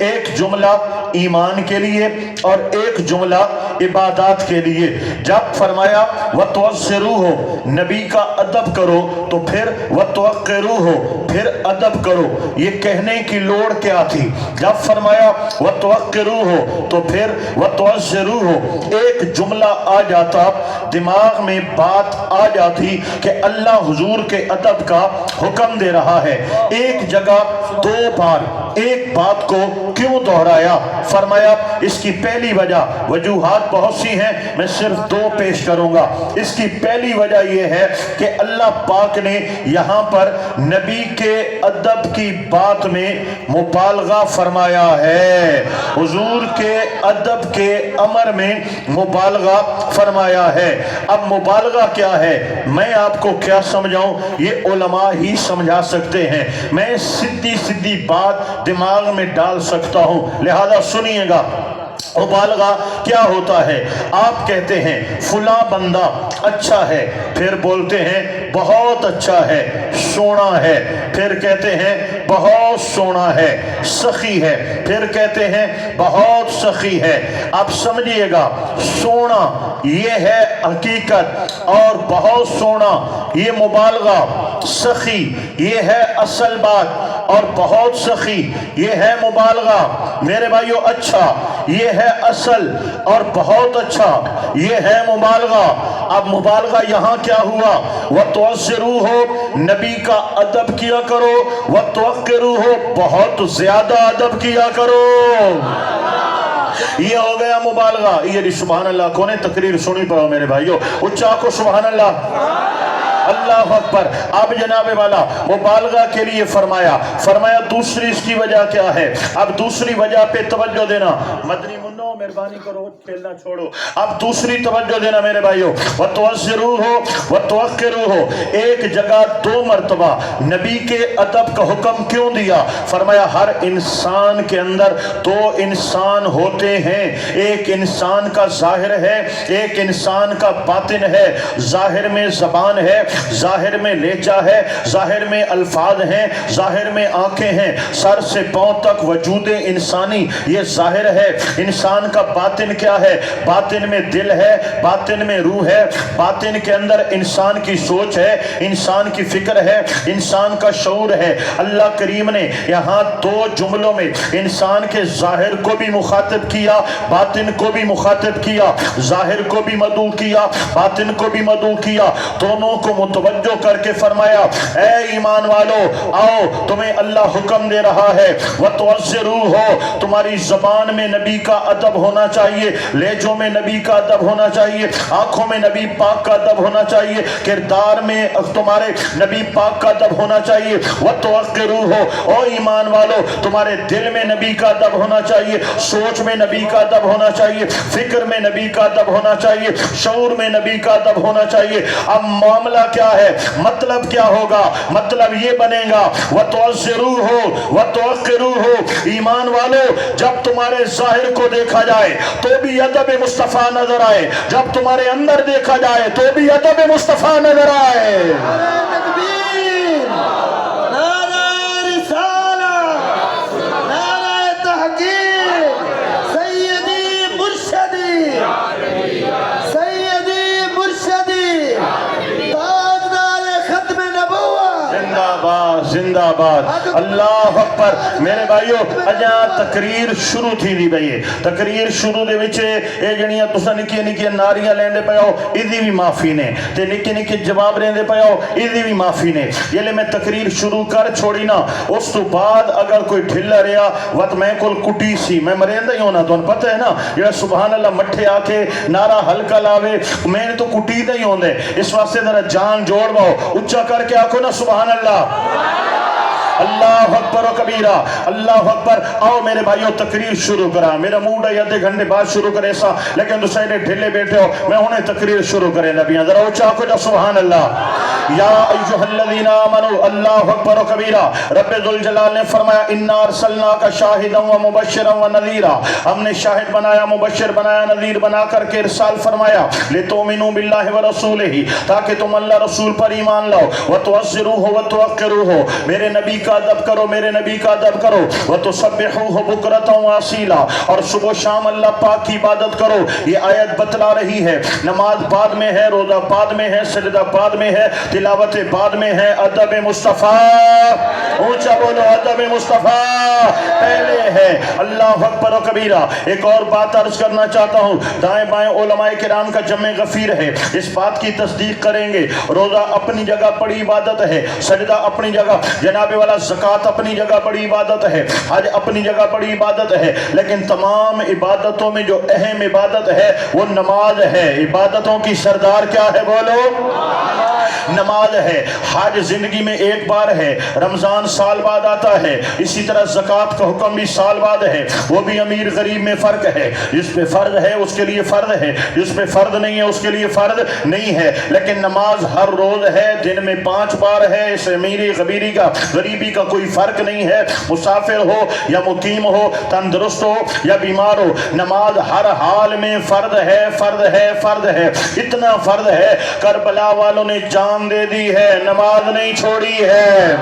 ایک جملہ ایمان کے لیے اور ایک جملہ عبادات کے لیے۔ جب فرمایا وَتُعَزِّرُوهُ، نبی کا ادب کرو، تو پھر وَتُوَقِّرُوهُ، پھر ادب کرو، یہ کہنے کی لوڑ کیا تھی؟ جب فرمایا وَتُوَقِّرُوهُ تو پھر وَتُعَزِّرُوهُ، ایک جملہ آ جاتا، دماغ میں بات آ جاتی کہ اللہ حضور کے ادب کا حکم دے رہا ہے۔ ایک جگہ 2 بار ایک بات کو کیوں دہرایا؟ فرمایا اس کی پہلی وجہ، وجوہات بہت سی ہیں، میں صرف 2 پیش کروں گا۔ اس کی پہلی وجہ یہ ہے کہ اللہ پاک نے یہاں پر نبی کے ادب کی بات میں مبالغہ فرمایا ہے، حضور کے ادب کے امر میں مبالغہ فرمایا ہے۔ اب مبالغہ کیا ہے؟ میں آپ کو کیا سمجھاؤں، یہ علماء ہی سمجھا سکتے ہیں، میں سیدھی بات دماغ میں ڈال سکتا ہوں، لہذا سنیے گا۔ مبالغہ کیا ہوتا ہے؟ آپ کہتے ہیں فلاں بندہ اچھا ہے، پھر بولتے ہیں بہت اچھا ہے، سونا ہے، پھر کہتے ہیں بہت سونا ہے، سخی ہے، پھر کہتے ہیں بہت سخی ہے۔ اب سمجھیے گا، سونا یہ ہے حقیقت اور بہت سونا یہ مبالغہ، سخی یہ ہے اصل بات اور بہت سخی، یہ ہے مبالغہ میرے بھائیو، اچھا یہ ہے اصل، اور بہت اچھا یہ ہے مبالغہ۔ اب مبالغہ یہاں کیا ہوا؟ وَتُعَزِّرُوهُ، نبی کا ادب کیا کرو، وَتُوَقِّرُوهُ، بہت زیادہ ادب کیا کرو۔ یہ ہو گیا مبالغہ۔ یہ سبحان اللہ، کونے تقریر سنی پڑھو میرے بھائیو، اچھا کو سبحان اللہ، اللہ اکبر۔ اب جناب والا مبالغہ کے لیے فرمایا دوسری اس کی وجہ کیا ہے؟ اب دوسری وجہ پہ توجہ دینا، مدنی منو مہربانی کرو کھیلنا چھوڑو، اب دوسری توجہ دینا میرے بھائیو۔ وَتُعَزِّرُوهُ وَتُوَقِّرُوهُ، ایک جگہ دو مرتبہ نبی کے ادب کا حکم کیوں دیا؟ فرمایا ہر انسان کے اندر دو انسان ہوتے ہیں، ایک انسان کا ظاہر ہے، ایک انسان کا باطن ہے۔ ظاہر میں زبان ہے، ظاہر میں لہجہ ہے، ظاہر میں الفاظ ہیں، ظاہر میں آنکھیں ہیں، سر سے پاؤں تک وجود انسانی یہ ظاہر ہے۔ انسان کا باطن کیا ہے؟ باطن میں دل ہے، باطن میں روح ہے، باطن کے اندر انسان کی سوچ ہے، انسان کی فکر ہے، انسان کا شعور ہے۔ اللہ کریم نے یہاں دو جملوں میں انسان کے ظاہر کو بھی مخاطب کیا، باطن کو بھی مخاطب کیا، ظاہر کو بھی مدعو کیا، باطن کو بھی مدعو کیا، دونوں کو متوجہ کر کے فرمایا اے ایمان والو آؤ، تمہیں اللہ حکم دے رہا ہے وَتُعَزِّرُوهُ، تمہاری زبان میں نبی کا ادب ہونا چاہیے، لہجوں میں نبی کا ادب ہونا چاہیے، آنکھوں میں نبی پاک کا ادب ہونا چاہیے، کردار میں تمہارے نبی پاک کا ادب ہونا چاہیے۔ وَتُوَقِّرُوهُ، او ایمان والو تمہارے دل میں نبی کا ادب ہونا چاہیے، سوچ میں نبی کا ادب ہونا چاہیے، فکر میں نبی کا ادب ہونا چاہیے، شعور میں نبی کا ادب ہونا چاہیے۔ اب معاملہ کیا ہے؟ مطلب کیا ہوگا؟ مطلب یہ بنے گا وَتُعَزِّرُوهُ وَتُوَقِّرُوهُ، ایمان والو جب تمہارے ظاہر کو دیکھا جائے تو بھی ادب مصطفیٰ نظر آئے، جب تمہارے اندر دیکھا جائے تو بھی ادب مصطفیٰ نظر آئے۔ تکبیر، نعرہ رسالت، نعرہ تحقیق، سیدی مرشدی، سیدی مرشدی، تاجدار ختم نبوت، زندہ باد زندہ باد، اللہ اکبر۔ میرے بھائیو اجا تقریر شروع تھی دی بھئی، تقریر شروع دے وچ اے جڑیاں تساں نکیاں نکیاں ناریاں لیندے پئے ہو ایدی بھی معافی نے، تے نکے نکے جواب لیندے پئے ہو ایدی بھی معافی نے۔ یہ میں تقریر شروع کر چھوڑی نا، اس تو بعد اگر کوئی ڈھلا رہا وقت میں کول کٹی سی میں مریندا ہی ہونا، تو پتہ ہے نا جڑا سبحان اللہ مٹھے آ کے نعرہ ہلکا لاوے میں نے تو کٹی دا ہی ہوندے، اس واسطے ذرا جان جوڑ باؤ، اچھا کر کے آکھو نا سبحان اللہ، اللہ اکبر و کبیرہ، اللہ اکبر۔ آؤ میرے بھائیو تقریر شروع کرا، میرا موڈ ہے آدھے گھنٹے بعد شروع کرے سا، لیکن تو سائڈے ڈھلے بیٹھے ہو، میں انہیں تقریر شروع کرے نبیاں، ذرا اچھا کو جا سبحان اللہ۔ یا ایھا الذین آمنوا، اللہ اکبر و کبیرہ۔ رب ذوالجلال نے فرمایا انا ارسلناک شاہدا و مبشرا و نذیرا، ہم نے شاہد بنایا، مبشر بنایا، نذیر بنا کر کے ارسال فرمایا، لتؤمنوا باللہ ورسولہ، تاکہ تم اللہ رسول پر ایمان لاؤ، وتعزروہ وتوقروہ، میرے نبی کا ادب کرو، میرے نبی کا ادب کرو، وتسبحوہ بکرۃ واصیلا، اور صبح و شام اللہ پاک کی عبادت کرو۔ یہ آیت بتلا رہی ہے نماز بعد میں ہے، روزہ بعد میں ہے، سجدہ بعد میں ہے، تلاوت بعد میں ہے، ادب مصطفیٰ، اونچا بولو ادب مصطفیٰ پہلے ہے۔ اللہ اکبر و کبیرہ۔ ایک اور بات عرض کرنا چاہتا ہوں، دائیں بائیں علماء کرام کا جمع غفیر ہے، اس بات کی تصدیق کریں گے، روزہ اپنی جگہ بڑی عبادت ہے، سجدہ اپنی جگہ، جناب والا زکوٰۃ اپنی جگہ بڑی عبادت ہے، حج اپنی جگہ بڑی عبادت ہے، لیکن تمام عبادتوں میں جو اہم عبادت ہے وہ نماز ہے۔ عبادتوں کی سردار کیا ہے بولو؟ نماز ہے۔ حج زندگی میں ایک بار ہے، رمضان سال بعد آتا ہے، اسی طرح زکوٰۃ کا حکم بھی سال بعد ہے، وہ بھی امیر غریب میں فرق ہے، جس پہ فرض ہے اس کے لیے فرض ہے، جس پہ فرض نہیں ہے اس کے لیے فرض نہیں ہے، لیکن نماز ہر روز ہے، دن میں 5 بار ہے، اس امیری غریبی کا کوئی فرق نہیں ہے، مسافر ہو یا مقیم ہو، تندرست ہو یا بیمار ہو، نماز ہر حال میں فرض ہے، فرض ہے، فرض ہے، اتنا فرض ہے کربلا والوں نے جان دے دی ہے، نماز نہیں چھوڑی ہے۔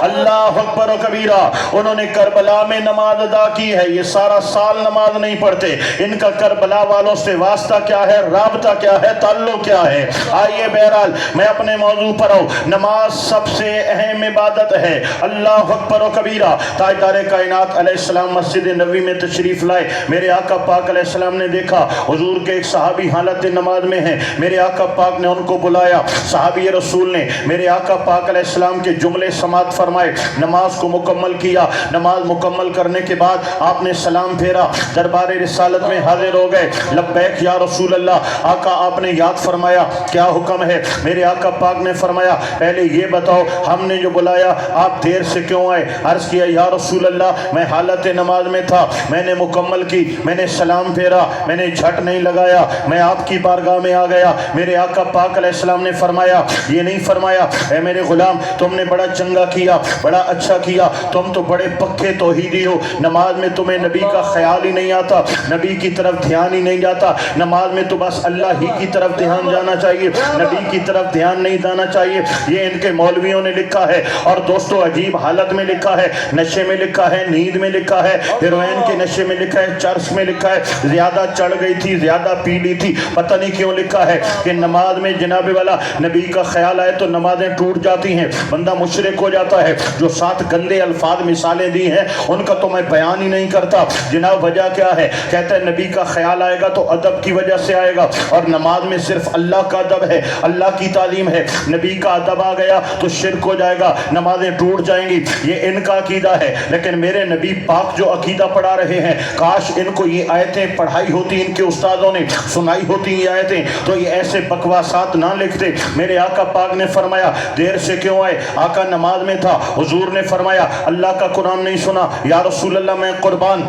अल्लाह अकबर व कबीरा। उन्होंने करबला में नमाज अदा की है, ये सारा साल नमाज नहीं पढ़ते। इनका करबला वालों से वास्ता क्या है, राबता क्या है, ताल्लुक क्या है। आइए बहरहाल मैं अपने मौजू पर आऊँ। नमाज सबसे अहम इबादत है। अल्लाह अकबर व कबीरा। ताजदार कायनात अलैहिस्सलाम मस्जिद नबवी में तशरीफ लाए। मेरे आका पाक अलैहिस्सलाम ने देखा हुजूर के एक सहाबी हालत नमाज में है। मेरे आका पाक ने उनको बुलाया। सहाबी रसूल ने मेरे आका पाक अलैहिस्सलाम के जुमले समात फरमाए, नमाज को मुकम्मल किया। नमाज मुकम्मल करने के बाद आपने सलाम फेरा, दरबार रिसालत में हाजिर हो गए। लब्बैक या रसूल अल्लाह। आका आपने याद फरमाया, क्या हुक्म है। मेरे आका पाक ने फरमाया, पहले ये बताओ हमने जो बुलाया आप देर से क्यों आए। अर्ज किया, या रसूल अल्लाह मैं हालत नमाज में था, मैंने मुकम्मल की, मैंने सलाम फेरा, मैंने झट नहीं लगाया, मैं आपकी बारगाह में आ गया। मेरे आका पाक अलैहिस्सलाम ने फरमाया, ये नहीं फरमाया ऐ मेरे गुलाम तुमने बड़ा चंगा किया, बड़ा अच्छा किया, तुम तो बड़े पक्के तौहीदी हो। नमाज में तुम्हें नबी का ख्याल ही नहीं आता, नबी की तरफ ध्यान ही नहीं जाता। नमाज में तो बस अल्लाह ही की तरफ ध्यान जाना चाहिए, नबी की तरफ ध्यान नहीं जाना चाहिए। ये इनके मौलवियों ने लिखा है। और दोस्तों अजीब हालत में लिखा है, नशे में लिखा है, नींद में लिखा है, हेरोइन के नशे में लिखा है, चर्च में लिखा है, ज्यादा चढ़ गई थी, ज्यादा पी ली थी। पता नहीं क्यों लिखा है कि नमाज में जनाब वाला नबी का ख्याल आए तो नमाजें टूट जाती हैं, बंदा मुशरिक हो जाता है। जो 7 गंदे अल्फाज मिसालें दी हैं उनका तो मैं बयान ही नहीं करता। जनाब वजह क्या है, कहते हैं नबी का ख्याल आएगा तो अदब की वजह से आएगा, और नमाज में सिर्फ अल्लाह का अदब है, अल्लाह की तालीम है। नबी का अदब आ गया तो शिरक हो जाएगा, नमाजें टूट जाएंगी। ये इनका अकीदा है। लेकिन मेरे नबी पाक जो अकीदा पढ़ा रहे हैं, काश इनको ये आयतें पढ़ाई होती, इनके उस्तादों ने सुनाई होती ये आयतें, तो ये ऐसे बकवासात ना लिखते। मेरे आका पाक ने फरमाया, देर से क्यों आए। आका नमाज में था। हुजूर ने फरमाया, अल्लाह का कुरान नहीं सुना। या रसूल अल्लाह मैं कुर्बान,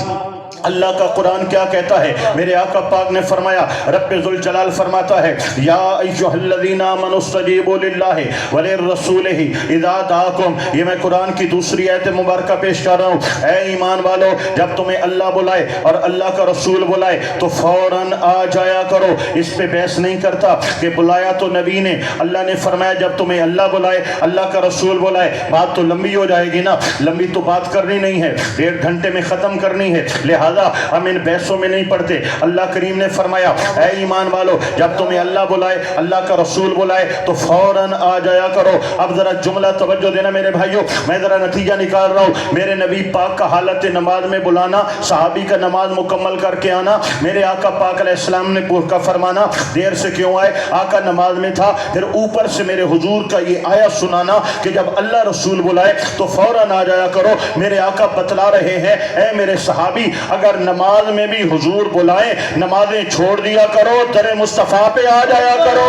अल्लाह का कुरान क्या कहता है। मेरे आका पाक ने फरमाया, रब्बे जुल जलाल फरमाता है, या अय्युहल्लज़ीना आमनु इस्तजीबू लिल्लाहि व लिर्रसूलिहि इज़ा दाअकुम। ये मैं कुरान की दूसरी आयत मुबारक पेश कर रहा हूँ। ऐ ईमान वालो, जब तुम्हें अल्लाह बुलाए और अल्लाह का रसूल बुलाए तो फौरन आ जाया करो। इस पे बहस नहीं करता कि बुलाया तो नबी ने, अल्लाह ने फरमाया जब तुम्हें अल्लाह बुलाए, अल्लाह का रसूल बुलाए, बात तो लंबी हो जाएगी ना। लंबी तो बात करनी नहीं है, 1.5 घंटे में ख़त्म करनी है, लिहाजा हम इन बहसों में नहीं पड़ते। अल्लाह करीम ने फरमाया, ऐ ईमान वालो, जब तुम्हें अल्लाह बुलाए, अल्लाह का रसूल बुलाए तो फौरन आ जाया करो। अब जरा जुमला तवज्जो देना मेरे भाइयों, मैं जरा नतीजा निकाल रहा हूँ। मेरे नबी पाक का हालत नमाज में बुलाना, सहाबी का नमाज मुकम्मल करके आना, मेरे आका पाक अलैहिस्सलाम ने का फरमाना, देर से क्यों आए, आका नमाज में था। फिर ऊपर से मेरे हुजूर का ये आयत सुनाना कि जब अल्लाह रसूल बुलाए तो फौरन आ जाया करो। मेरे आका बतला रहे हैं, ऐ मेरे सहाबी, अगर नमाज में भी हुजूर बुलाए, नमाजें छोड़ दिया करो, दरे मुस्तफा पे आ जाया करो।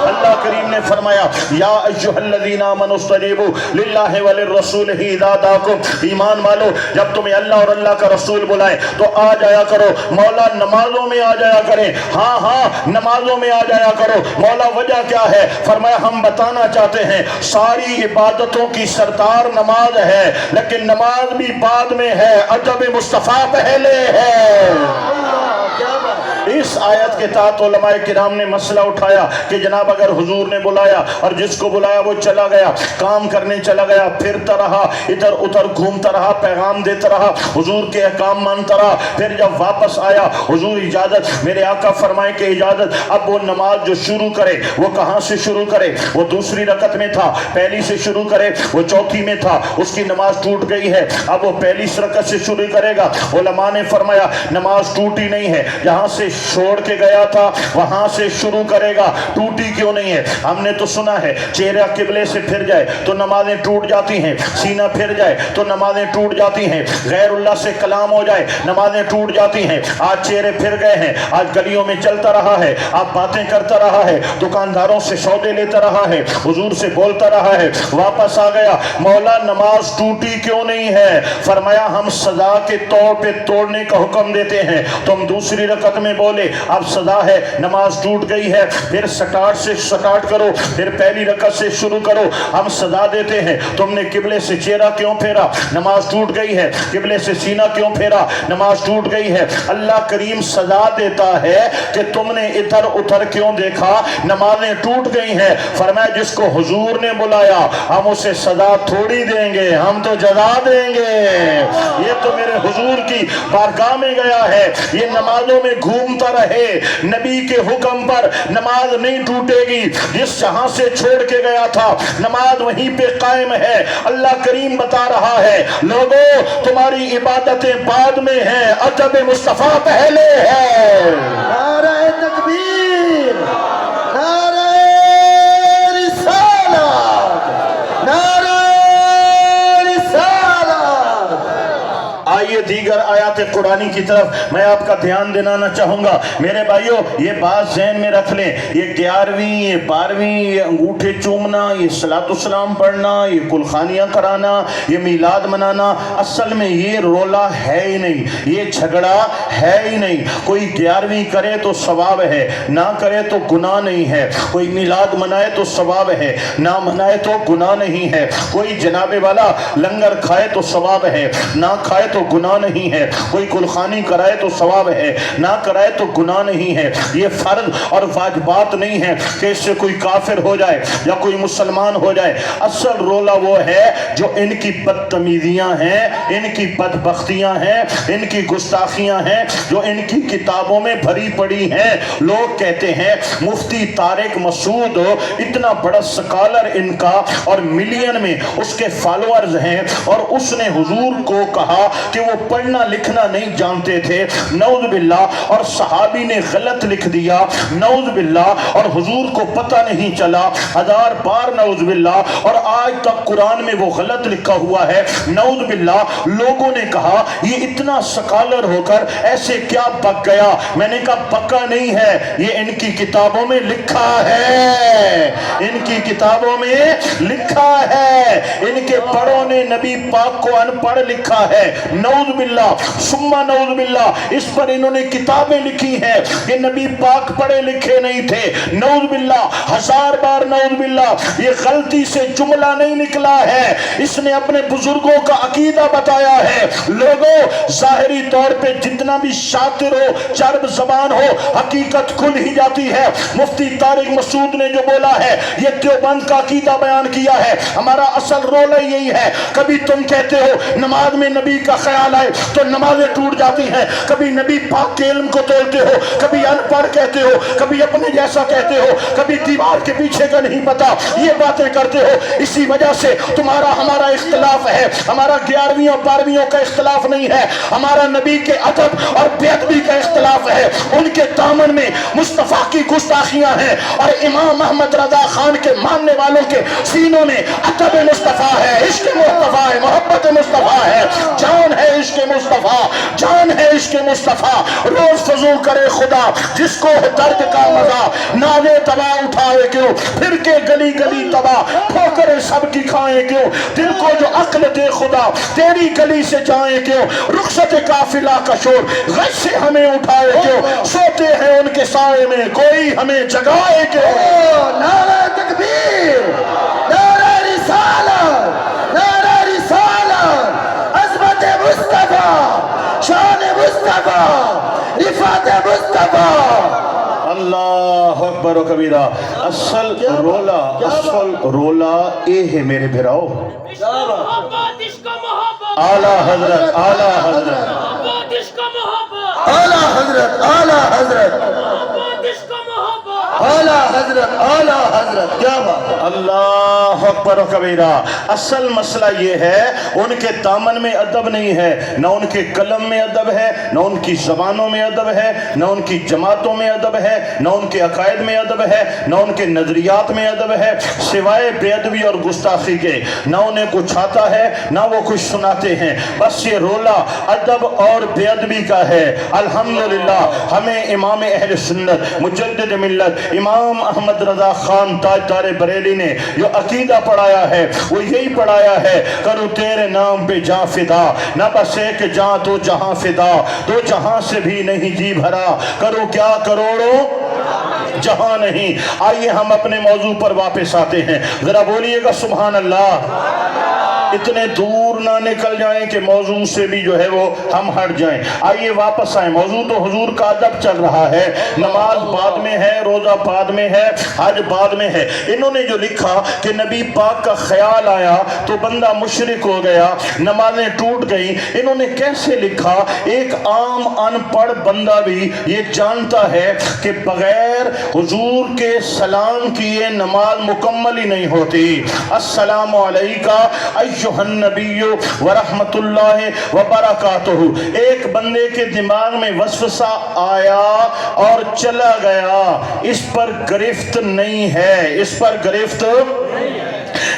अल्लाह करीम ने फरमाया, या अय्युहल्लज़ीना आमनु इस्तजीबू लिल्लाहि व लिर्रसूलिहि इज़ा दाअकुम। ईमान वालो, जब तुम्हें अल्लाह और अल्लाह का रसूल बुलाए तो आ जाया करो। मौला नमाजों में आ जाया करें, हाँ हाँ नमाजों में आ जाया करो। मौला वजह क्या है, फरमाया हम बताना चाहते हैं, सारी इबादतों की सरदार नमाज है, लेकिन नमाज भी बाद में है, अदब मुस्तफा पहले है। इस आयत के तहत उलमाए किराम ने मसला उठाया कि जनाब अगर हुजूर ने बुलाया और जिसको बुलाया वो चला गया, काम करने चला गया, फिरता रहा, इधर उधर घूमता रहा, पैगाम देता रहा, हुजूर के अहकाम मानता रहा, फिर जब वापस आया हुजूर इजाजत, मेरे आका फरमाए कि इजाजत, अब वो नमाज जो शुरू करे वो कहाँ से शुरू करे। वो दूसरी रकत में था, पहली से शुरू करे, वो चौथी में था, उसकी नमाज टूट गई है, अब वो पहली रकत से शुरू करेगा। उलमा ने फरमाया नमाज टूटी नहीं है, जहाँ से छोड़ के गया था वहां से शुरू करेगा, टूटी क्यों नहीं है। हमने तो सुना है चेहरा किबले से फिर जाए तो नमाजें टूट जाती हैं, सीना फिर जाए तो नमाजें टूट जाती हैं, गैरुल्लाह से कलाम हो जाए नमाजें टूट जाती हैं। आज चेहरे फिर गए हैं, आज गलियों में चलता रहा है, आप बातें करता रहा है, दुकानदारों से सौदे लेता रहा है, हुजूर से बोलता रहा है, वापस आ गया। मौला नमाज टूटी क्यों नहीं है। फरमाया हम सजा के तौर पे तोड़ने का हुक्म देते हैं, तुम दूसरी रकत में बोल बोले अब सदा है, नमाज टूट गई है, फिर स्टार्ट करो, फिर पहली रकअत से शुरू करो। हम सदा देते हैं, तुमने किबले से चेहरा क्यों फेरा, नमाज टूट गई है, किबले से सीना क्यों फेरा, नमाज टूट गई है। अल्लाह करीम सजा देता है कि तुमने इधर उधर क्यों देखा, नमाजें टूट गई हैं। फरमाया जिसको हुजूर ने बुलाया हम उसे सजा थोड़ी देंगे, हम तो जजा देंगे। ये तो मेरे हुजूर की बारगाह में गया है, ये नमाजों में घूमता रहे, नबी के हुक्म पर नमाज नहीं टूटेगी। जिस जहां से छोड़ के गया था नमाज वहीं पे कायम है। अल्लाह करीम बता रहा है लोगों तुम्हारी इबादतें बाद में हैं, अदब मुस्तफा पहले है। नारे तकबीर, नारे रिसालत, नारे रिसालत। आइए दीगर आयात कुरानी की तरफ मैं आपका ध्यान दिलाना चाहूंगा। मेरे भाइयों ये बात ज़हन में रख लें, ये 11वीं, ये 12वीं, ये अंगूठे चूमना, ये सलातुस्सलाम पढ़ना, ये कुलखानियाँ कराना, ये मीलाद मनाना, असल में ये रोला है ही नहीं, ये झगड़ा है ही नहीं। कोई 11वीं करे तो सवाब है, ना करे तो गुनाह नहीं है। कोई मीलाद मनाए तो सवाब है, ना मनाए तो गुनाह नहीं है। कोई जनाबे वाला लंगर खाए तो सवाब है, ना खाए तो गुनाह नहीं है। कोई कुलखानी कराए तो सवाब है, ना कराए तो गुनाह नहीं है। ये फर्ज और वाजिबात नहीं है कि इससे कोई काफिर हो जाए या कोई मुसलमान हो जाए। असल रोला वो है जो इनकी बदतमीजियां हैं, इनकी बदबख्तियां हैं, इनकी गुस्ताखियां हैं जो इनकी किताबों में भरी पड़ी हैं। लोग कहते हैं मुफ्ती तारिक मसूद इतना बड़ा स्कॉलर इनका और मिलियन में उसके फॉलोअर्स हैं, और उसने हुजूर को कहा कि वो पढ़ना लिखना नहीं जानते थे, नऊज़ बिल्लाह, और सहाबी ने गलत लिख दिया, नऊज़ बिल्लाह, और हुजूर को पता नहीं चला, 1000 बार नऊज़ बिल्लाह, और आज तक कुरान में वो गलत लिखा हुआ है, नऊज़ बिल्लाह। लोगों ने कहा ये इतना स्कॉलर होकर ऐसे क्या पक गया। मैंने कहा पक्का नहीं है, ये इनकी किताबों में लिखा है, इनकी किताबों में लिखा है। इनके बड़ों ने नबी पाक को अनपढ़ लिखा है, नऊज़ बिल्लाह सुम्मा नऊज़ बिल्लाह। इस पर इन्होंने किताबें लिखी हैं कि नबी पाक पढ़े लिखे नहीं थे, नऊज़ बिल्लाह, 1000 बार नऊज़ बिल्लाह। ये गलती से जुमला नहीं निकला है, इसने अपने बुजुर्गों का अकीदा बताया है। लोगों जाहिरी तौर पे जितना भी शातिर हो, चरब जबान हो, हकीकत खुल ही जाती है। मुफ्ती तारिक मसूद ने जो बोला है ये देवबंद का अकीदा बयान किया है। हमारा असल रोल यही है, कभी तुम कहते हो नमाज में नबी का ख्याल आए तो नमाजें टूट जाती हैं, कभी नबी पाक के इल्म को तोड़ते हो, कभी अनपढ़ कहते हो, कभी अपने जैसा कहते हो, कभी दीवार के पीछे का नहीं पता, ये बातें करते हो। इसी वजह से तुम्हारा हमारा इख्तिलाफ है। हमारा 11वीं और 12वीं का इख्तिलाफ नहीं है, हमारा नबी के अदब और बेअदबी का इख्तिलाफ है। उनके दामन में मुस्तफा की गुस्ताखियां हैं, और इमाम अहमद रजा खान के मानने वालों के सीनों में अदब मुस्तफा है, इश्क मुस्तफा है, मोहब्बत मुस्तफा है, जान है इश्क मुस्तफा, जान है इश्क मुस्तफा। रोज फजू करे खुदा जिसको है दर्द का मजा, नावे तबा उठाए क्यों, फिर के गली गली तबा, ठोकरे सबकी खाए क्यों, दिल को जो अक्ल दे खुदा तेरी गली से जाए क्यों, रुखसत काफिला का शोर गश से हमें उठाए क्यों, सोते हैं उनके साए में कोई हमें जगाए क्यों। नारा तकबीर, नारा रिसालत, नारा रिसालत, अज़मत मुस्तफा, शान मुस्तफा, रिफात मुस्तफा। अल्लाह अकबर कबीरा। असल रोला ए है मेरे भिराओ, आला हजरत, आला हजरत, आला हजरत, आला हजरत, आला हजरत, आला हजरत। क्या बात। अल्लाह अकबर कबीरा। असल मसला ये है उनके दामन में अदब नहीं है, न उनके कलम में अदब है, न उनकी जबानों में अदब है, न उनकी जमातों में अदब है, न उनके अकायद में अदब है, न उनके नजरियात में अदब है, सिवाय बेअदबी और गुस्ताखी के न उन्हें कुछ आता है न वो कुछ सुनाते हैं। बस ये रोला अदब और बेअदबी का है। अल्हम्दुलिल्लाह हमें इमाम अहले सुन्नत मुजद्दिद मिल्लत इमाम احمد رضا خان تاجدار بریلی نے جو عقیدہ پڑھایا ہے وہ یہی پڑھایا ہے، کرو تیرے نام پہ جاں فدا، نہ بس ایک جاں تو جہاں فدا، دو جہاں سے بھی نہیں جی بھرا، کرو کیا کروڑوں جہاں نہیں۔ آئیے ہم اپنے موضوع پر واپس آتے ہیں، ذرا بولیے گا سبحان اللہ۔ اتنے دور نہ نکل جائیں کہ موضوع سے بھی جو ہے وہ ہم ہٹ جائیں۔ آئیے واپس آئیں، موضوع تو حضور کا ادب چل رہا ہے، نماز بعد میں ہے، روزہ بعد میں ہے، حج بعد میں ہے۔ انہوں نے جو لکھا کہ نبی پاک کا خیال آیا تو بندہ مشرک ہو گیا، نمازیں ٹوٹ گئیں، انہوں نے کیسے لکھا؟ ایک عام ان پڑھ بندہ بھی یہ جانتا ہے کہ بغیر حضور کے سلام کیے نماز مکمل ہی نہیں ہوتی۔ السلام علیکہ ایھا النبی ورحمت اللہ وبرکاتہ۔ ایک بندے کے دماغ میں وسوسہ آیا اور چلا گیا، اس پر گرفت نہیں ہے، اس پر گرفت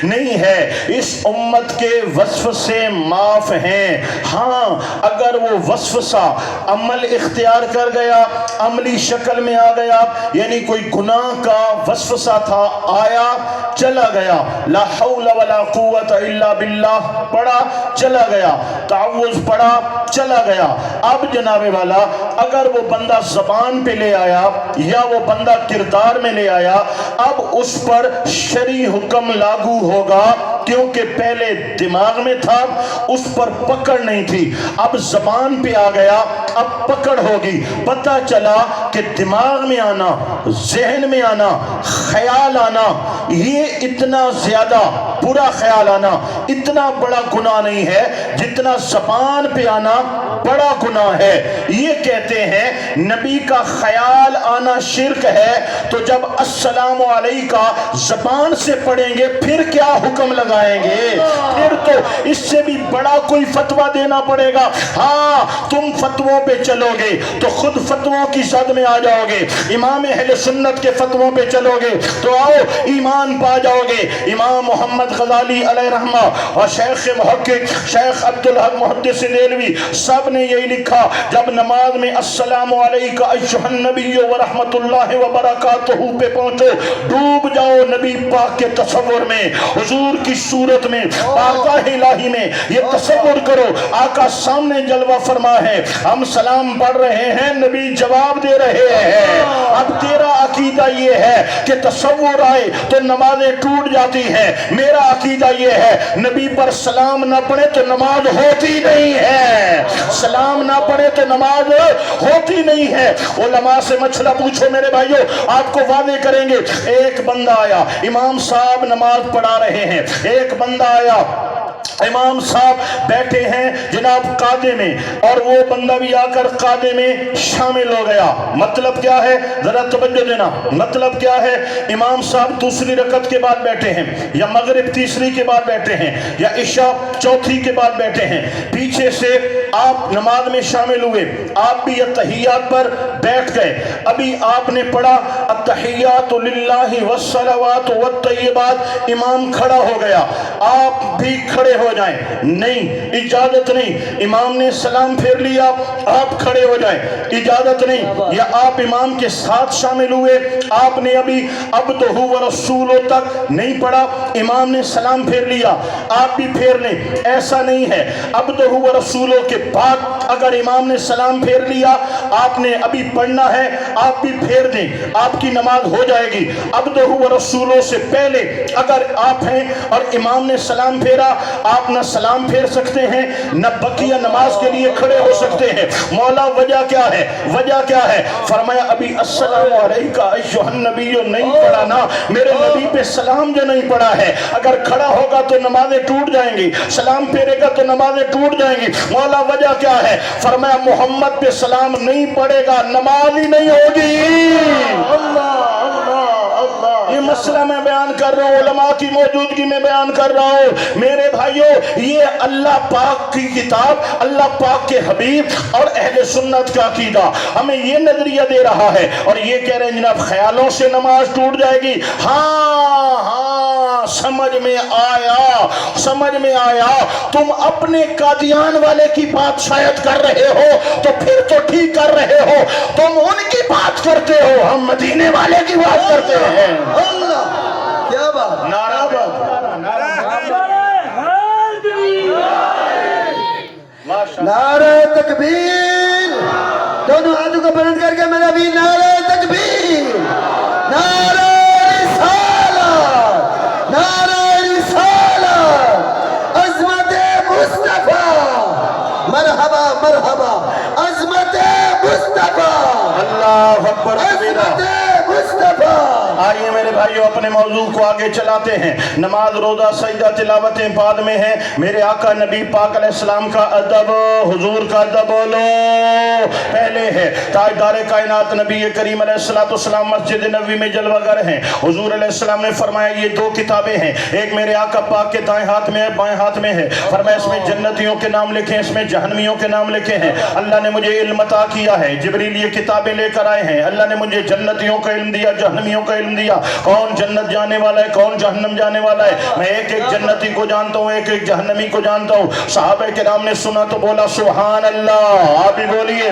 نہیں ہے، اس امت کے وسوسے معاف ہیں۔ ہاں اگر وہ وسوسہ عمل اختیار کر گیا، عملی شکل میں آ گیا، یعنی کوئی گناہ کا وسوسہ تھا، آیا چلا گیا، لا حول ولا قوت الا باللہ پڑھا چلا گیا، تعوذ پڑھا چلا گیا۔ اب جناب والا اگر وہ بندہ زبان پہ لے آیا یا وہ بندہ کردار میں لے آیا، اب اس پر شرعی حکم لاگو ہوگا، کیونکہ پہلے دماغ میں تھا، اس پر پکڑ نہیں تھی، اب زبان پہ آ گیا، اب پکڑ ہوگی۔ پتہ چلا کہ دماغ میں آنا، ذہن میں آنا، خیال آنا، یہ اتنا زیادہ برا خیال آنا اتنا بڑا گناہ نہیں ہے جتنا زبان پہ آنا بڑا گناہ ہے۔ یہ کہتے ہیں نبی کا خیال آنا شرک ہے، تو جب السلام علیکہ زبان سے پڑھیں گے پھر کیا حکم لگائیں گے؟ پھر تو اس سے بھی بڑا کوئی فتویٰ دینا پڑے گا۔ ہاں تم فتووں پہ چلو گے تو خود فتووں کی زد میں آ جاؤ گے، امام اہل سنت کے فتووں پہ چلو گے تو آؤ ایمان پا جاؤ گے۔ امام محمد غزالی علیہ رحمہ اور شیخ محقق شیخ عبدالحق محدث دہلوی سب نے یہی لکھا، جب نماز میں السلام علیکہ ایھا النبی ورحمت اللہ وبرکاتہ پہ پہنچو، ڈوب جاؤ نبی پاک کے تصور میں، حضور کی صورت میں، بارگاہ الہی میں۔ یہ تصور کرو آقا سامنے جلوہ فرما ہے، ہم سلام پڑھ رہے ہیں، نبی جواب دے رہے ہیں۔ اب تیرا عقیدہ یہ ہے کہ تصور آئے تو نمازیں ٹوٹ جاتی ہیں، میرا عقیدہ یہ ہے نبی پر سلام نہ پڑھے تو نماز ہوتی نہیں ہے، سلام نہ پڑھے تو نماز ہوتی نہیں ہے۔ علماء سے مسئلہ پوچھو میرے بھائیو، آپ کو واضح کریں گے۔ ایک بندہ آیا، امام صاحب نماز پڑھا رہے ہیں، ایک بندہ آیا، امام صاحب بیٹھے ہیں جناب قاعدے میں، اور وہ بندہ بھی آ کر قاعدے میں شامل ہو گیا۔ مطلب کیا ہے؟ ذرا توجہ دینا، مطلب کیا ہے؟ امام صاحب دوسری رکعت کے بعد بیٹھے ہیں، یا مغرب تیسری کے بعد بیٹھے ہیں، یا عشاء چوتھی کے بعد بیٹھے ہیں، پیچھے سے آپ نماز میں شامل ہوئے، آپ بھی التحیات پر بیٹھ گئے، ابھی آپ نے پڑھا التحیات للہ والصلوات والطیبات، امام کھڑا ہو گیا، آپ بھی کھڑے ہو جائیں، نہیں اجازت نہیں، امام نے سلام پھیر لیا آپ کھڑے ہو جائیں، اجازت نہیں، یا آپ امام کے ساتھ شامل ہوئے، آپ نے ابھی عبدہ ورسولہ تک نہیں پڑھا، امام نے سلام پھیر لیا آپ بھی پھیر لیں، ایسا نہیں ہے۔ عبدہ ورسولہ کے بعد اگر امام نے سلام پھیر لیا، آپ نے ابھی پڑھنا ہے، آپ بھی پھیر دیں، آپ کی نماز ہو جائے گی۔ عبدہ ورسولہ سے پہلے اگر آپ ہیں اور امام نے سلام پھیرا، آپ نہ سلام پھیر سکتے ہیں نہ بقیہ نماز کے لیے کھڑے ہو سکتے ہیں۔ مولا وجہ کیا ہے؟ وجہ کیا ہے؟ فرمایا ابھی السلام علیکہ ایھا النبی نہیں پڑھا نا، میرے نبی پہ سلام جو نہیں پڑھا ہے، اگر کھڑا ہوگا تو نمازیں ٹوٹ جائیں گی، سلام پھیرے گا تو نمازیں ٹوٹ جائیں گی۔ مولا وجہ کیا ہے؟ فرمایا محمد پہ سلام نہیں پڑھے گا نماز ہی نہیں ہوگی۔ یہ مسئلہ میں بیان کر رہا ہوں، علماء کی موجودگی میں بیان کر رہا ہوں میرے بھائیوں۔ یہ اللہ پاک کی کتاب، اللہ پاک کے حبیب اور اہل سنت کا عقیدہ ہمیں یہ نظریہ دے رہا ہے، اور یہ کہہ رہے ہیں جناب خیالوں سے نماز ٹوٹ جائے گی۔ ہاں समझ में आया तुम अपने कादियान वाले की बात शायद कर रहे हो तो फिर तो ठीक कर रहे हो, तुम उनकी बात करते हो, हम मदीने वाले की बात करते हैं। अल्लाह, क्या बात, नारा नारे तकबीर, दोनों हाथों को बुलंद करके मेरा भी नारे तकबीर, नारे रिसालत, नारे रिसालत, अज़मत मुस्तफा, मरहबा मरहबा, अज़मत मुस्तफा, अल्लाह अकबर कबीरा। अज़मत मुस्तफा। आइए मेरे भाइयों अपने मौजू को आगे चलाते हैं। नमाज, रोजा, सजदा, तिलावतें बाद में है। मेरे आका नबी पाक अलैहिस्सलाम का अदब, हुजूर का अदब बोलो पहले है। ताजदार कायनात नबी करीम अलैहिस्सलाम मस्जिद नबवी में जलवागर हैं। हुजूर अलैहिस्सलाम ने फरमाया ये दो किताबें हैं, एक मेरे आका पाक के दाएं हाथ में है, बाएं हाथ में है। फरमाया इसमें जन्नतियों के नाम लिखे हैं, इसमें जहन्नमियों के नाम लिखे हैं। अल्लाह ने मुझे इल्म अता किया है, जिब्रील ये किताबें लेकर आए हैं। अल्लाह ने मुझे जन्नतियों का इल्म दिया, जहन्नमियों का इल्म दिया, कौन जन्नत जाने वाला है, कौन जहन्नम जाने वाला है। मैं एक एक जन्नती को जानता हूँ, एक एक जहन्नमी को जानता हूँ। सहाबा किराम ने सुना तो बोला सुभान अल्लाह, आप भी बोलिए।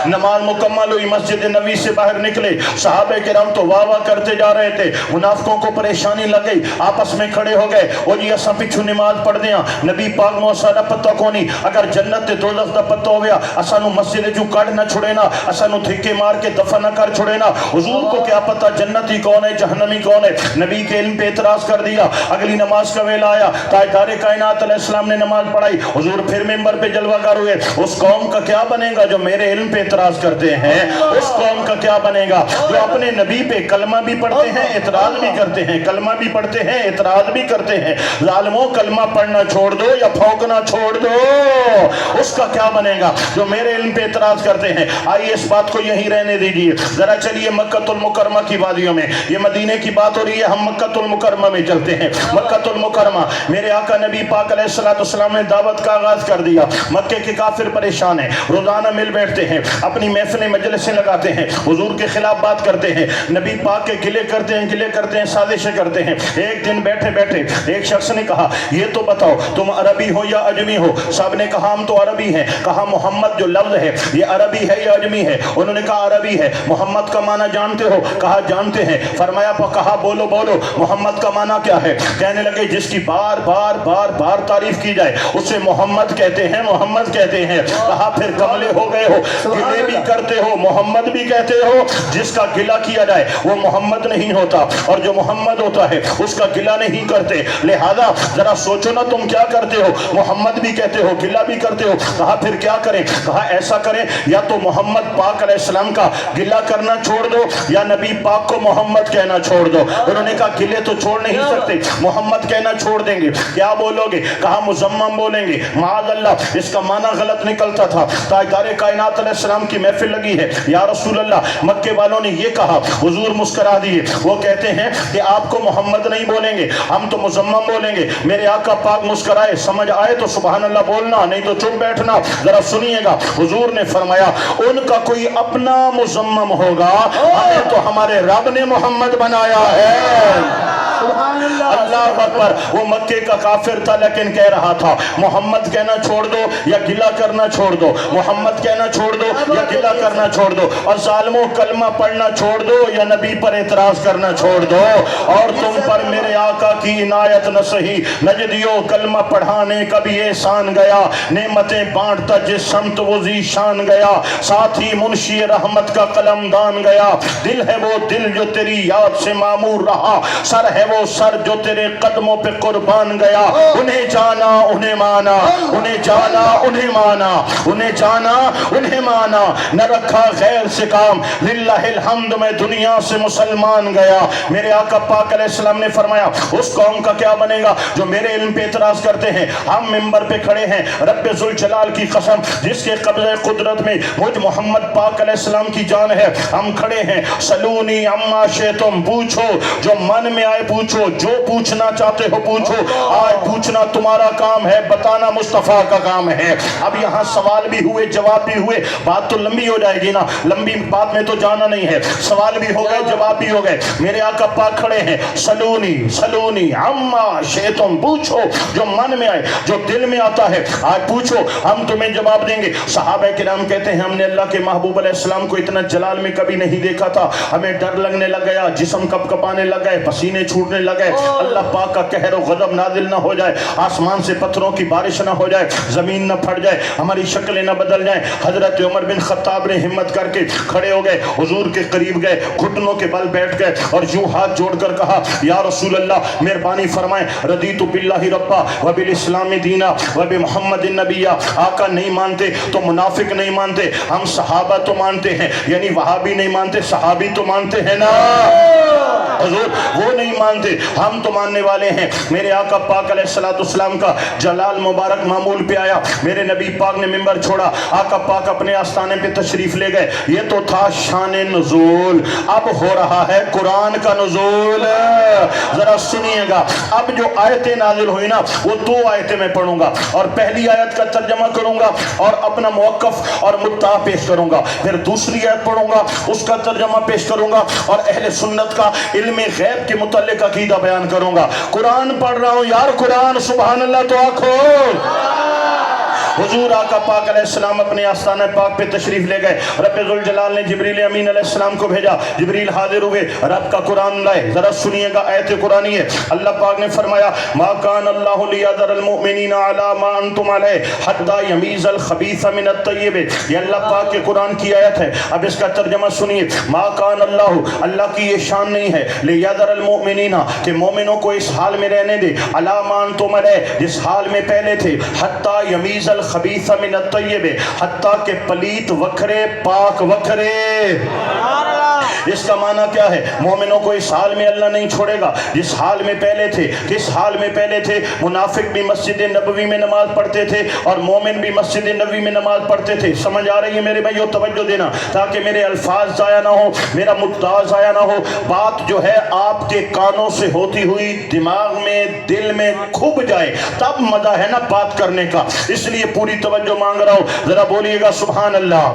नमाज मुकम्मल हुई, मस्जिद नबी से बाहर निकले, सहाबे किराम तो वाह वाह करते जा रहे थे। मुनाफिकों को परेशानी लग गई, आपस में खड़े हो गए, ओ जी असा पिछू नमाज पढ़ दिया, नबी पाक नो सारा पता कोनी, अगर जन्नत ते दोज़ख दा पता हो गया असानू मस्जिद चू कढ़ ना छुड़े ना, असानू धिक्के मार के दफन ना कर छुड़े ना। हुजूर को क्या पता जन्नती कौन है, जहन्नमी कौन है। नबी के इल्म पे एतराज कर दिया। अगली नमाज का वेला आया, ताजदार कायनात अलैहिस्सलाम ने नमाज पढ़ाई, हुजूर फिर मिंबर पे जलवागर हुए। उस कौम का क्या बनेगा जो मेरे इल्म पे एतराज करते हैं, उस कौम का क्या बनेगा जो अपने नबी पे कलमा भी पढ़ते हैं, एतराज भी करते हैं, कलमा भी पढ़ते हैं, एतराज भी करते हैं। जालिमों कलमा पढ़ना छोड़ दो या फौकना छोड़ दो, उसका क्या बनेगा जो मेरे इल्म पे एतराज करते हैं। आइए इस बात को यहीं रहने दीजिए, जरा चलिए मक्कतुल मुकर्रमा की वादियों में। ये मदीने की बात हो रही है, हम मक्कतुल मुकर्रमा में चलते हैं। मक्कतुल मुकर्रमा, मेरे आका नबी पाक अलैहिस्सलाम ने दावत का आगाज कर दिया। मक्के के काफिर परेशान हैं, रोजाना मिल बैठते हैं, अपनी महफिलें मजलिसें लगाते हैं, हुजूर के खिलाफ बात करते हैं, नबी पाक के गिले करते हैं, साजिशें करते हैं। एक दिन बैठे बैठे एक शख्स ने कहा ये तो बताओ तुम अरबी हो या अजमी हो। सब ने कहा हम तो अरबी हैं। कहा मोहम्मद जो लफ्ज है ये अरबी है या अजमी है। उन्होंने कहा अरबी है। मोहम्मद का माना जानते हो? कहा जानते हैं। फरमाया कहा बोलो बोलो मोहम्मद का माना क्या है। कहने लगे जिसकी बार बार बार बार तारीफ की जाए उसे मोहम्मद कहते हैं, मोहम्मद कहते हैं। कहा फिर कमले हो गए हो, गिले भी करते हो, मोहम्मद भी कहते हो। जिसका गिला किया जाए वो मोहम्मद नहीं होता, और जो मोहम्मद होता है उसका गिला नहीं करते। लिहाजा जरा सोचो ना तुम क्या करते हो, मोहम्मद भी कहते हो, गिला भी करते हो। कहा फिर क्या करें। कहा ऐसा करें या तो मोहम्मद पाक अलैहिस्सलाम का गिला करना छोड़ दो या नबी पाक को मोहम्मद कहना छोड़ दो। उन्होंने कहा गिले तो छोड़ नहीं सकते, मोहम्मद कहना छोड़ देंगे। क्या बोलोगे? कहा मुजम्मम बोलेंगे। माअल्लाह इसका माना गलत निकलता था। ताजदार कायनात अलैहिस्सलाम की महफिल लगी है, या रसूल अल्लाह मक्के वालों ने ये कहा, हुजूर मुस्कुरा दिए। वो कहते हैं कि आपको मोहम्मद नहीं बोलेंगे, हम तो मुजम्मम बोलेंगे। मेरे आका पाक मुस्कुराए, समझ आए तो सुभान अल्लाह बोलना, नहीं तो चुप बैठना। जरा सुनिएगा, हुजूर ने फरमाया उनका कोई अपना मुजम्मम होगा, हमें तो हमारे रब ने मोहम्मद बनाया है। अल्लाह अकबर। वो मक्के का काफिर था लेकिन कह रहा था मोहम्मद कहना छोड़ दो या गिला करना छोड़ दो, मोहम्मद कहना छोड़ दो या गिला करना छोड़ दो, और जालिमों कलमा पढ़ना छोड़ दो या नबी पर एतराज करना छोड़ दो। और तुम पर मेरे आका की इनायत न सही, नजदियो कलमा पढ़ाने का भी एहसान गया, नेमतें बांटता जिस शम्त वो ज़ीशान गया, साथ ही मुंशी रहमत का कलम दान गया। दिल है वो दिल जो तेरी याद से मामूर रहा, सर है वो सर जो तेरे कदमों पे कुर्बान गया। उन्हें जाना उन्हें माना, उन्हें जाना उन्हें माना, उन्हें जाना उन्हें माना, न रखा गैर से काम, लिल्लाहिल हम्द में दुनिया से मुसलमान गया। मेरे आका पाक अलैहिस्सलाम ने फरमाया उस कौम का क्या बनेगा जो मेरे इल्म पे एतराज करते हैं। हम मिंबर पे खड़े हैं, रब्बे जुल जलाल की कसम जिसके कब्ज़े कुदरत में मुझ मोहम्मद पाक अलैहिस्सलाम की जान है, हम खड़े हैं। सलूनी अम्मा शे, तुम पूछो जो मन में आए पूछो, जो पूछना चाहते हो पूछो। आज पूछना तुम्हारा काम है, बताना मुस्तफा का काम है। अब यहाँ सवाल भी हुए, जवाब भी हुए, बात तो लंबी हो जाएगी ना, लंबी बात में तो जाना नहीं है। सवाल भी हो गए, जवाब भी हो गए। मेरे आका पाक खड़े हैं, सलूनी सलूनी अम्मा शेतुम, पूछो जो मन में आए, जो दिल में आता है, आज पूछो, हम तुम्हें जवाब देंगे। सहाबा किराम कहते हैं हमने अल्लाह के महबूब अलैहिस्सलाम को इतना जलाल में कभी नहीं देखा था, हमें डर लगने लग गया, जिस्म कपकपाने लग गए, पसीने छूटने लगे। अल्लाह पाक का कहर और गजब नाजिल ना हो जाए, आसमान से पत्थरों की बारिश ना हो जाए, जमीन ना फट जाए, हमारी शक्लें ना बदल जाए। हजरत उमर बिन खत्ताब ने हिम्मत करके खड़े हो गए, हुजूर के करीब गए, घुटनों के बल बैठ गए और यूं हाथ जोड़कर कहा, या रसूल अल्लाह मेहरबानी फरमाएं, रदीतु बिल्लाहि रब्बा व बिल इस्लाम दीना व बि मुहम्मदिन नबिया। आका नहीं मानते तो मुनाफिक नहीं मानते, हम सहाबा तो मानते हैं, यानी वहाबी नहीं मानते, सहाबी तो मानते हैं ना। हुजूर वो नहीं मानते, हम तो मानने वाले हैं। मेरे आका पाक अलैहिस्सलाम का जलाल मुबारक मामूल पे आया, मेरे नबी पाक ने मिंबर छोड़ा, आका पाक अपने आस्थाने पे तशरीफ ले गए। ये तो था शान नुज़ूल, अब हो रहा है कुरान का नुज़ूल। जरा सुनिएगा, अब जो आयतें नाजिल हुई ना, वो दो आयतें मैं पढ़ूंगा और पहली आयत का तर्जमा करूंगा और अपना मौक़िफ़ और मुद्दा पेश करूंगा, फिर दूसरी आयत पढ़ूंगा, उसका तर्जमा पेश करूंगा और अहले सुन्नत का इल्म गैब के मुतल्लिक़ अकीदा बयान करूंगा। कुरान पढ़ रहा हूं यार, कुरान सुभान अल्लाह तो आखो। हुजूर आका पाक अलैहिस्सलाम अपने आस्थाने पाक पे तशरीफ ले गए। रब्बे ज़ुल जलाल ने जिब्रील अमीन अलैहिस्सलाम को भेजा, जिब्रील हाजिर हुए, रब का कुरान लाए। जरा सुनिएगा, आयत कुरानी है। अल्लाह पाक ने फरमाया, मा कान अल्लाहु लियज़रल मुमिनीना अला मा अंतुम अलैहि हत्ता यमीज़ल खबीसा मिनत तय्यब। ये अल्लाह पाक के कुरान की आयत है। अब इसका तर्जुमा सुनिए। मा कान अल्लाहु, अल्लाह की ये शान नहीं है, लियज़रल मुमिनीना, कि मोमिनों को इस हाल में रहने दे, अला मा अंतुम अलैहि, जिस हाल में पहले थे, हत्ता यमीज़ल खबीसा मिन अत्तय्यब, हत्ता के पलीत वखरे पाक वखरे। इसका माना क्या है? मोमिनों को इस हाल में अल्लाह नहीं छोड़ेगा जिस हाल में पहले थे। किस हाल में पहले थे? मुनाफिक भी मस्जिद नबवी में नमाज पढ़ते थे और मोमिन भी मस्जिद नबवी में नमाज पढ़ते थे। समझ आ रही है मेरे भाइयों? तवज्जो देना ताकि मेरे अल्फाज जाया ना हो, मेरा मुद्दा जाया ना हो। बात जो है आपके कानों से होती हुई दिमाग में, दिल में खुब जाए, तब मजा है ना बात करने का। इसलिए पूरी तवज्जो मांग रहा हूं, जरा बोलिएगा सुभान अल्लाह।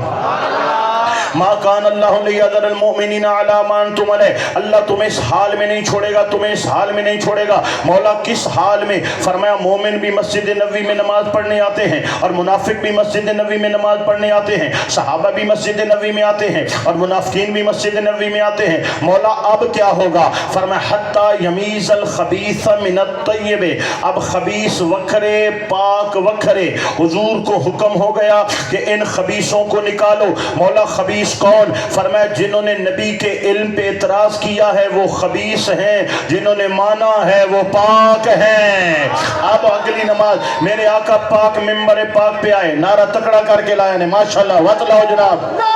मा कान अल्लाहु लियज़रल मुमिनीना अला मा अंतुम अलैहि, अल्लाह तुम्हें इस हाल में नहीं छोड़ेगा, तुम्हें इस हाल में नहीं छोड़ेगा। मौला किस हाल में? फरमाया मोमिन भी मस्जिद नबवी में नमाज पढ़ने आते हैं और मुनाफिक भी मस्जिद नबवी में नमाज पढ़ने आते हैं, सहाबा भी मस्जिद नबवी में आते हैं और मुनाफिकीन भी मस्जिद नबवी में आते हैं। मौला अब क्या होगा? फरमाया हत्ता यमीज़ल खबीस मिनत तय्यब, अब खबीस वखरे पाक वखरे। हुजूर को हुक्म हो गया कि इन खबीसों को निकालो। मौला खबीस कौन? फरमाया जिन्होंने नबी के इल्म पे इतराज किया है वो खबीस हैं, जिन्होंने माना है वो पाक हैं। अब अगली नमाज मेरे आका पाक मिंबर पाक पे आए, नारा तकड़ा करके लाया ने, माशाल्लाह वतलाओ जनाब।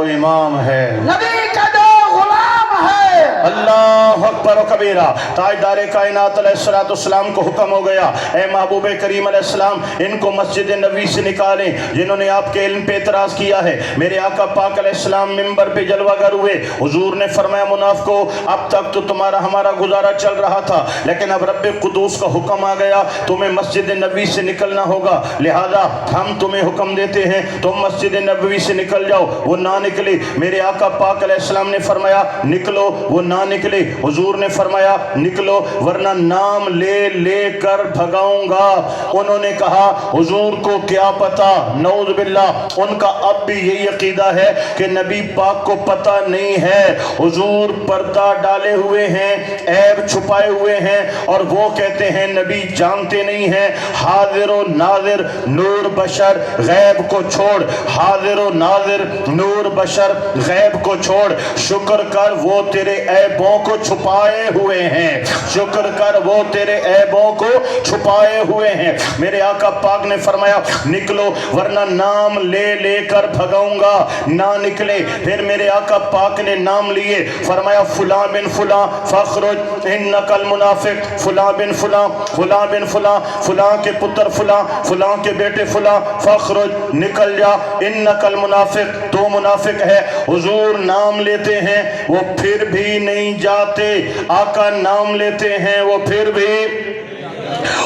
इमाम है, नबी का जो गुलाम है। अल्लाह अकबर कबीरा। ताजदारे कायनात अलैहिस्सलाम को हुक्म हो गया, ए महबूब करीम अलैहिस्सलाम इनको मस्जिद नबवी से निकालें जिन्होंने आपके इल्म पे इतराज किया है। मेरे आका पाक अलैहिस्सलाम मिंबर पे जलवागर हुए। हुजूर ने फरमाया मुनाफिको, अब तक तो तुम्हारा हमारा गुजारा चल रहा था, लेकिन अब रब्बे कुदूस का हुक्म आ गया, तुम्हें मस्जिद नबवी से निकलना होगा, लिहाजा हम तुम्हें हुक्म देते हैं तुम मस्जिद नबवी से निकल जाओ। वो ना निकले। मेरे आका पाक अलैहिस्सलाम ने फरमाया निकलो, वो ना निकले। हुजूर ने फरमाया निकलो वरना नाम ले ले कर भगाऊंगा। उन्होंने कहा हुजूर को क्या पता, नऊज़ बिल्लाह उनका अब भी यही अकीदा है कि नबी पाक को पता नहीं है। हुजूर पर्दा डाले हुए हैं, ऐब छुपाए हुए हैं और वो कहते हैं नबी जानते नहीं हैं। हाजिर व नाजिर नूर बशर गैब को छोड़, हाजिर व नाजिर नूर बशर गैब को छोड़, शुक्र कर वो तेरे ऐबों को छुपा छुपाए हुए हैं, शुक्र कर वो तेरे ऐबों को छुपाए हुए हैं। मेरे आका पाक ने फरमाया निकलो वरना नाम ले लेकर भगाऊंगा, ना निकले। फिर मेरे आका पाक ने नाम लिए, फरमाया फुला बिन फुला फखरुज इन्नकल मुनाफिक, फुला बिन फुला, फुला बिन फुला, फुला के पुत्र फुला, फुला के बेटे फुला, फखरुज निकल जा, इन्नकल मुनाफिक, तो मुनाफिक है। हुजूर नाम लेते हैं वो फिर भी नहीं जाते, आका नाम लेते हैं वो फिर भी,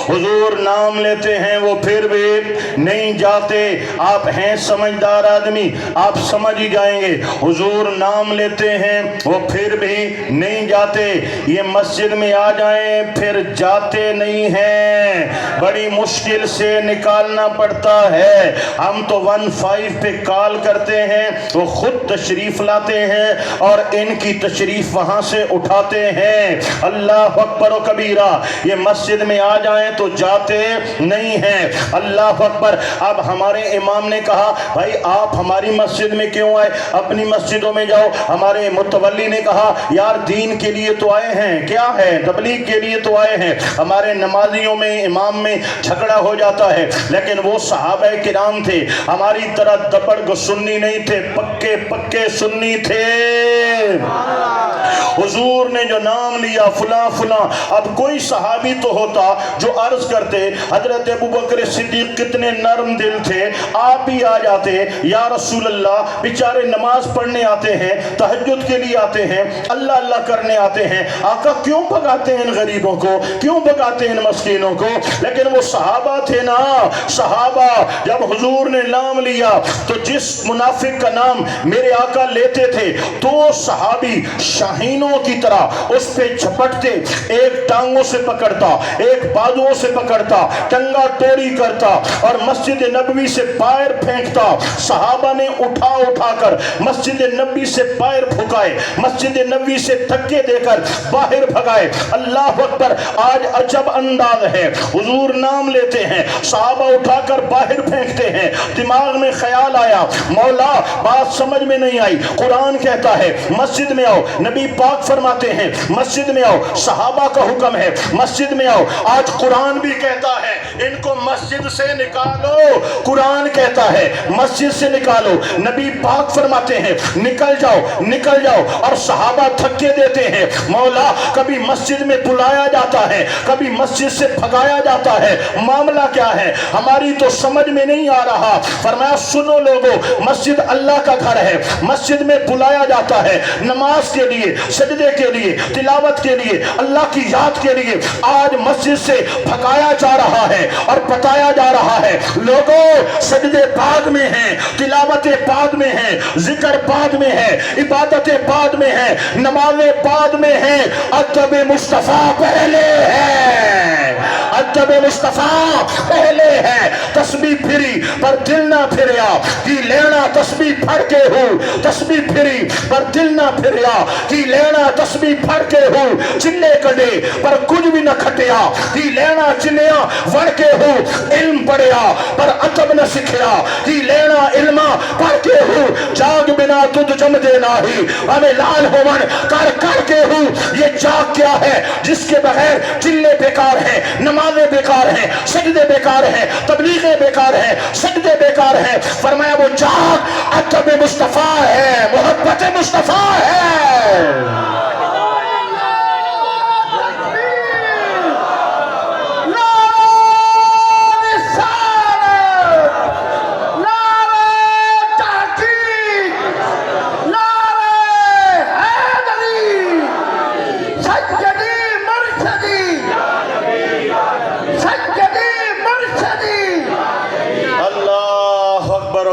हुजूर नाम लेते हैं वो फिर भी नहीं जाते। आप हैं समझदार आदमी, आप समझ ही जाएंगे। हुजूर नाम लेते हैं वो फिर भी नहीं जाते। ये मस्जिद में आ जाएं फिर जाते नहीं हैं, बड़ी मुश्किल से निकालना पड़ता है। हम तो 15 पे कॉल करते हैं, वो खुद तशरीफ लाते हैं और इनकी तशरीफ वहां से उठाते हैं। अल्लाह अकबर व कबीरा। ये मस्जिद में आ जाएं तो जाते नहीं हैं। अल्लाह अकबर। अब हमारे इमाम ने कहा भाई आप हमारी मस्जिद में क्यों आए, अपनी मस्जिदों में जाओ। हमारे मुतवल्ली ने कहा यार दीन के लिए तो आए हैं, क्या है तबलीग के लिए तो आए हैं। हमारे नमाजियों में इमाम में झगड़ा हो जाता है, लेकिन वो सहाबा किराम थे, हमारी तरह दबड़ सुन्नी नहीं थे, पक्के पक्के सुन्नी थे। हुजूर ने जो नाम लिया फुला फुला, अब कोई सहाबी तो होता जो अर्ज करते हजरत अबू बकर सिद्दीक कितने नरम दिल थे, आप भी आ जाते या रसूल अल्लाह, बेचारे नमाज पढ़ने आते हैं, तहज्जुद के लिए आते हैं, अल्लाह अल्लाह करने आते हैं, आका क्यों भगाते हैं इन गरीबों को, क्यों भगाते हैं इन मस्कीनों को। लेकिन वो सहाबा थे ना, सहाबा जब हुजूर ने नाम लिया तो जिस मुनाफिक का नाम मेरे आका लेते थे तो सहाबी शाहीनों की तरह उस पे झपटते, एक टांगों से पकड़ता, एक बाजुओं से पकड़ता, टंगा तोड़ी करता और मस्जिद नबवी से पैर फेंकता। सहाबा ने उठा उठाकर मस्जिद नबवी से पैर फुकाए, मस्जिद नबवी से धक्के देकर बाहर भगाए। अल्लाह अकबर। आज अजब अंदाज है, हुजूर नाम लेते हैं, सहाबा उठाकर बाहर फेंकते हैं। दिमाग में ख्याल आया मौला बात समझ में नहीं आई, कुरान कहता है मस्जिद में आओ, नबी पाक फरमाते हैं मस्जिद में आओ, सहाबा का हुक्म है मस्जिद में आओ। आज कुरान भी कहता है इनको मस्जिद से निकालो, कुरान कहता है मस्जिद से निकालो, नबी पाक फरमाते हैं निकल जाओ निकल जाओ, और सहाबा धक्के देते हैं। मौला कभी मस्जिद में बुलाया जाता है, कभी मस्जिद से भगाया जाता है, मामला क्या है हमारी तो समझ में नहीं आ रहा। फरमाया सुनो लोगों, मस्जिद अल्लाह का घर है, मस्जिद में बुलाया जाता है नमाज के लिए, सजदे के लिए, तिलावत के लिए, अल्लाह की याद के लिए। आज मस्जिद से भगाया जा रहा है और बताया जा रहा है लोगों सजदे बाद में हैं, तिलावतें बाद में हैं, जिक्र बाद में है, इबादतें बाद में है, नमाज़ें बाद में है, अदब मुस्तफा पहले है, अदब मुस्तफा पहले है। तस्बीह फिरी पर दिल ना फिरिया कि लेना तस्बीह फड़ के हूँ, तस्बीह फिरी पर दिल ना फिरिया कि लेना तस्बीह फड़ के हूँ, चिल्ले कड़े पर कुछ भी न खटिया कि लेना चिल्लिया वड़ के हूँ, इल्म पढ़िया पर अदब न सिखिया कि लेना इल्मा पढ़ के हूँ, जाग बिना तुझ जम देना ही हमें लाल होवन कर कर के हूँ। ये जाग क्या है जिसके बगैर चिल्ले बेकार हैं, नमाजें बेकार हैं, सजदे बेकार हैं, तबलीगें बेकार हैं, सजदे बेकार हैं। फरमाया वो जाग अदब मुस्तफा है, मोहब्बत मुस्तफा है।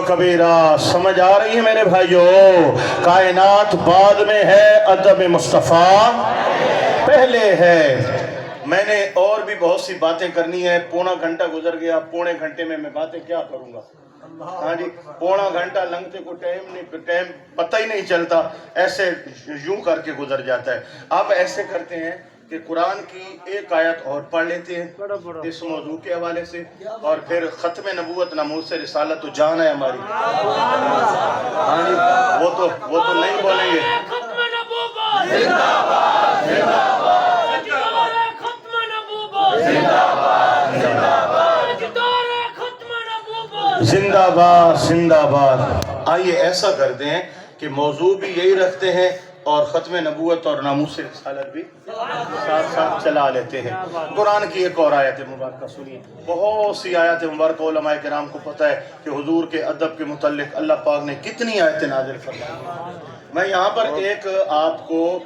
कबीरा समझ आ रही है मेरे भाइयों, कायनात बाद में है, अदब मुस्तफा पहले है। मैंने और भी बहुत सी बातें करनी है, पौना घंटा गुजर गया, पौने घंटे में मैं बातें क्या करूंगा। हाँ जी, पौना घंटा लंघते को टाइम पता ही नहीं चलता, ऐसे यूं करके गुजर जाता है। आप ऐसे करते हैं कि कुरान की एक आयत और पढ़ लेते हैं इस मौजू के हवाले से, और फिर खत्म नबूवत नमूस से रिसालत तो जान है हमारी। हाँ जी, वो तो नहीं बोलेंगे। زندہ باد زندہ باد. آئیے ایسا کرتے ہیں کہ موضوع بھی یہی رکھتے ہیں اور ختم نبوت اور ناموس رسالت بھی ساتھ ساتھ چلا لیتے ہیں. قرآن کی ایک اور آیت مبارکہ سنیے. بہت سی آیات مبارکہ علماء کرام کو پتہ ہے کہ حضور کے ادب کے متعلق اللہ پاک نے کتنی آیتیں نازل فرمائی. میں یہاں پر ایک آپ کو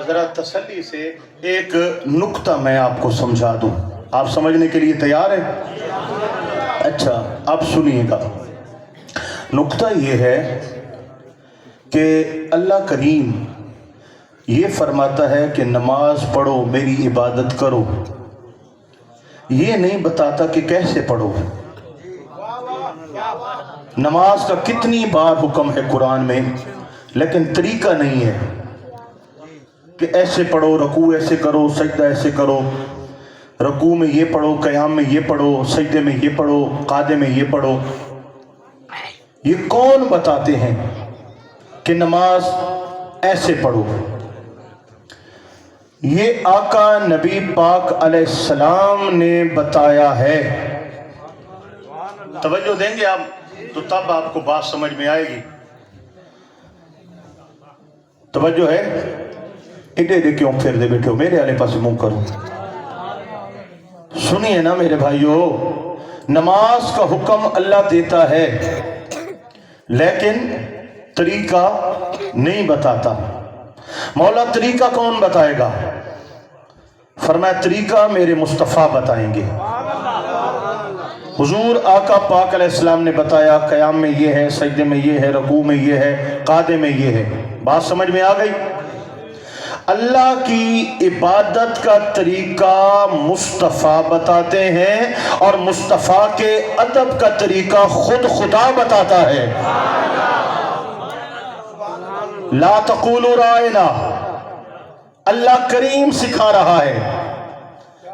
ذرا تسلی سے ایک نکتہ میں آپ کو سمجھا دوں. آپ سمجھنے کے لیے تیار ہیں؟ اچھا اب سنیے گا. نکتہ یہ ہے کہ اللہ کریم یہ فرماتا ہے کہ نماز پڑھو میری عبادت کرو. یہ نہیں بتاتا کہ کیسے پڑھو. نماز کا کتنی بار حکم ہے قرآن میں، لیکن طریقہ نہیں ہے کہ ایسے پڑھو، رکوع ایسے کرو، سجدہ ایسے کرو، رکوع میں یہ پڑھو، قیام میں یہ پڑھو، سجدے میں یہ پڑھو، قعدے میں یہ پڑھو. یہ کون بتاتے ہیں کہ نماز ایسے پڑھو؟ یہ آقا نبی پاک علیہ السلام نے بتایا ہے. توجہ دیں گے آپ تو تب آپ کو بات سمجھ میں آئے گی. توجہ ہے؟ ایڈے کیوں پھر دے بیٹھے ہو؟ میرے والے پاس منہ کرو. سنیے نا میرے بھائیو، نماز کا حکم اللہ دیتا ہے لیکن طریقہ نہیں بتاتا. مولا طریقہ کون بتائے گا؟ فرمایا طریقہ میرے مصطفیٰ بتائیں گے. حضور آقا پاک علیہ السلام نے بتایا قیام میں یہ ہے، سجدے میں یہ ہے، رکوع میں یہ ہے، قعدے میں یہ ہے. بات سمجھ میں آ گئی؟ اللہ کی عبادت کا طریقہ مصطفیٰ بتاتے ہیں اور مصطفیٰ کے ادب کا طریقہ خود خدا بتاتا ہے. لا تقولوا رائنا، اللہ کریم سکھا رہا ہے.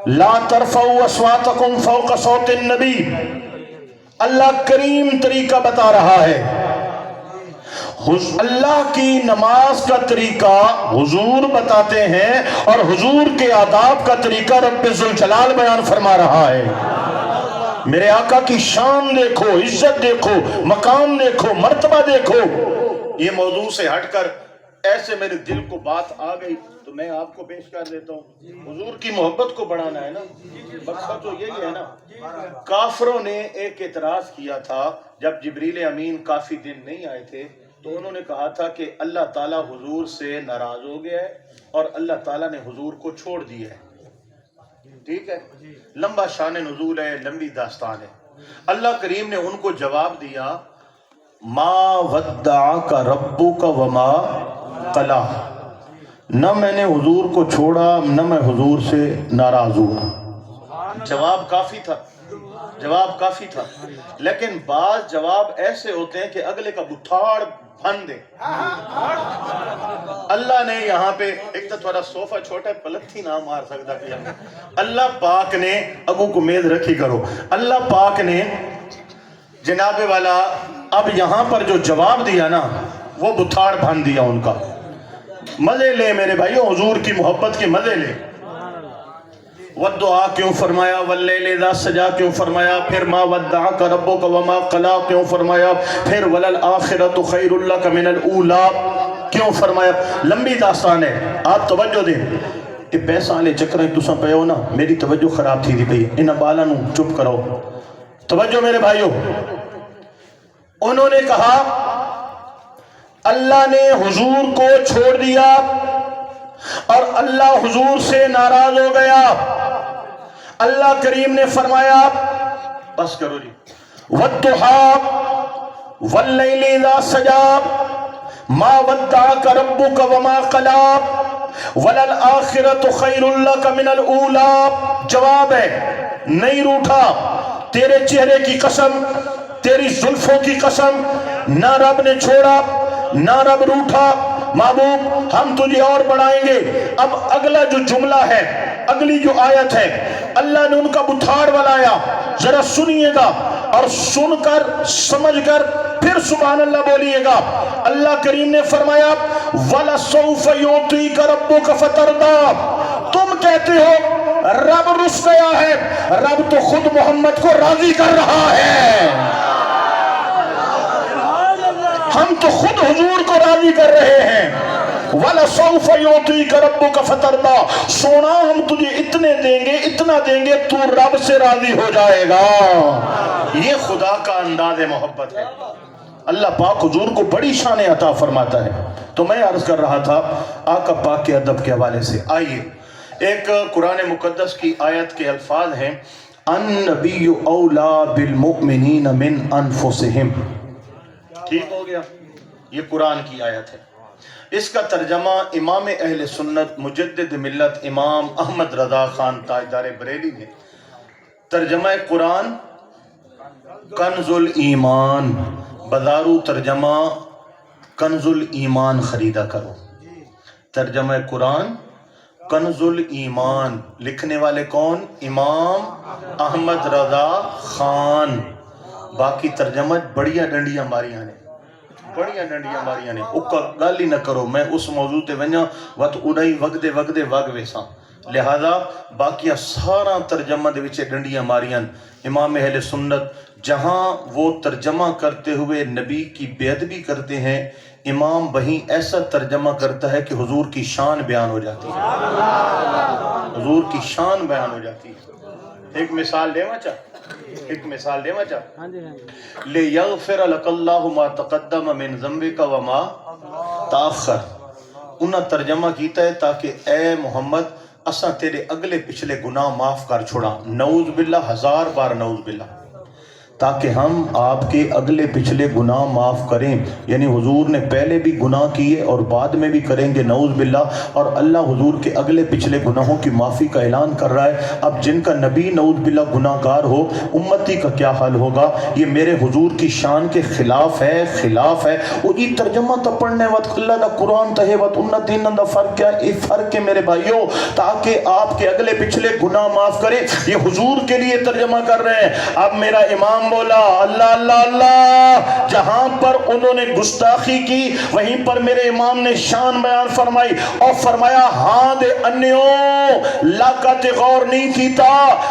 لا ترفعوا اصواتکم فوق صوت النبی، اللہ کریم طریقہ بتا رہا ہے. اللہ کی نماز کا طریقہ حضور بتاتے ہیں اور حضور کے آداب کا طریقہ رب ذوالجلال بیان فرما رہا ہے. میرے آقا کی شان دیکھو، عزت دیکھو، مقام دیکھو، مرتبہ دیکھو. یہ موضوع سے ہٹ کر ایسے میرے دل کو بات آ گئی تو میں آپ کو پیش کر دیتا ہوں. حضور کی محبت کو بڑھانا ہے نا، مقصد تو یہی ہے نا. کافروں نے ایک اعتراض کیا تھا جب جبریل امین کافی دن نہیں آئے تھے تو انہوں نے کہا تھا کہ اللہ تعالیٰ حضور سے ناراض ہو گیا ہے اور اللہ تعالیٰ نے حضور کو چھوڑ دیا ہے. ٹھیک ہے، لمبا شان نزول ہے، لمبی داستان ہے. اللہ کریم نے ان کو جواب دیا ما ودعک ربک وما قلی، نہ میں نے حضور کو چھوڑا نہ میں حضور سے ناراض ہوا. جواب کافی تھا، جواب کافی تھا. لیکن بعض جواب ایسے ہوتے ہیں کہ اگلے کا بٹھاڑ بھن دے. اللہ نے یہاں پہ ایک تو تھوڑا صوفہ چھوٹا ہے، پلتھی نہ مار سکتا کہ اللہ پاک نے ابو کو میز رکھی کرو. اللہ پاک نے جناب والا اب یہاں پر جو جواب دیا نا وہ بتھاڑ بھن دیا ان کا. مزے لے میرے بھائیو، حضور کی محبت کے مزے لے. والدعا کیوں فرمایا، واللیل اذا سجا کیوں فرمایا، پھر ما ودعک ربک وما قلی کیوں فرمایا، پھر وللآخرۃ خیر لک من الاولی کیوں فرمایا. لمبی داستان ہے، آپ توجہ دیں. کہ پیسہ والے چکریں تساں پے ہو نا، میری توجہ خراب تھی پئی، انہاں بالاں نوں چپ کرو. توجہ میرے بھائیو، انہوں نے کہا اللہ نے حضور کو چھوڑ دیا اور اللہ حضور سے ناراض ہو گیا. اللہ کریم نے فرمایا بس کرو جی. والضحی واللیل اذا سجا ما ودعک ربک وما قلی وللآخرۃ خیر لک من الاولی. جواب ہے نہیں روٹھا، تیرے چہرے کی قسم، تیری زلفوں کی قسم، نہ رب نے چھوڑا نہ رب روٹھا. محبوب ہم تجھے اور بڑھائیں گے. اب اگلا جو جملہ ہے، اگلی جو آیت ہے، اللہ نے ان کا بتھاڑ بلایا. ذرا سنیے گا اور سن کر سمجھ کر پھر سبحان اللہ بولیے گا. اللہ کریم نے فرمایا وَلَسَوْفَ يُعْطِيكَ رَبُّكَ فَتَرْضَىٰ. تم کہتے ہو رب رس گیا ہے، رب تو خود محمد کو راضی کر رہا ہے. हम तो खुद हुजूर को राजी कर रहे हैं। वलसौफ युतीका रब्बुका फतरदा, सोना हम तुझे इतने देंगे, इतना देंगे, तू रब से राजी हो जाएगा। ये खुदा का अंदाज मोहब्बत है। अल्लाह पाक हुजूर को बड़ी शान अता फरमाता है। तो मैं अर्ज कर रहा था आका पाक के अदब के हवाले से। आइए, एक कुरान मुकद्दस की आयत के अल्फाज हैं, अन्नबिय्यु औला बिल मुमिनीन मिन अनफुसिहिम। ठीक हो गया, ये कुरान की आयत है। इसका तर्जमा इमाम अहले सुन्नत मुजद्दिद मिल्लत इमाम अहमद रजा खान ताजदार बरेली ने तर्जमा कुरान कंजुल ईमान, बाजारू तर्जमा कंजुल ईमान खरीदा करो। तर्जमा कुरान कंजुल ईमान, लिखने वाले कौन? इमाम अहमद रजा खान। बाकी तर्जमा बढ़िया डंडियां मारियां ने, बढ़िया डंडियां मारियां ने। उका गल ही न करो, मैं उस मौजू ते वञा वत उड़ाई वगदे वगदे वग वेसा। लिहाजा बाकी सारा तर्जमा दे विच डंडियां मारियां। इमाम अहले सुन्नत जहां वो तर्जमा करते हुए नबी की बेअदबी करते हैं, इमाम वहीं ऐसा तर्जमा करता है कि हुजूर की शान बयान हो जाती है, हुजूर की शान बयान हो जाती है। एक मिसाल देवा चा, एक मिसाल देवा चा। ले यगफिर लकल्लाहु मा तक़द्दम मिन ज़म्बिका व मा ताख़र। उन्हें तर्जमा कीता है ताकि ए मोहम्मद असा तेरे अगले पिछले गुनाह माफ कर छोड़ा। नऊज़ बिल्लाह, 1000 बार नऊज़ बिल्लाह, ताकि हम आपके अगले पिछले गुनाह माफ़ करें। यानी हुजूर ने पहले भी गुनाह किए और बाद में भी करेंगे, नऊज़ बिल्लाह। और अल्लाह हुजूर के अगले पिछले गुनाहों की माफ़ी का ऐलान कर रहा है। अब जिनका नबी नऊज़ बिल्लाह गुनाहगार हो, उम्मती का क्या हाल होगा? ये मेरे हुजूर की शान के खिलाफ है, खिलाफ है। और ये तर्जमा तो पढ़ने वक्त अल्लाह का कुरान तहे वत उन्नत दिन दा फ़र्क क्या है? फ़र्क है मेरे भाइयों, ताकि आपके अगले पिछले गुनाह माफ़ करे। ये हुजूर के लिए तर्जमा कर रहे हैं। अब मेरा इमाम बोला अल्लाह अल्लाह अल्लाह, जहां पर उन्होंने गुस्ताखी की वहीं पर मेरे इमाम ने शान बयान फरमाई और फरमाया हां दे अन्यो लाका ते गौर नहीं कीता।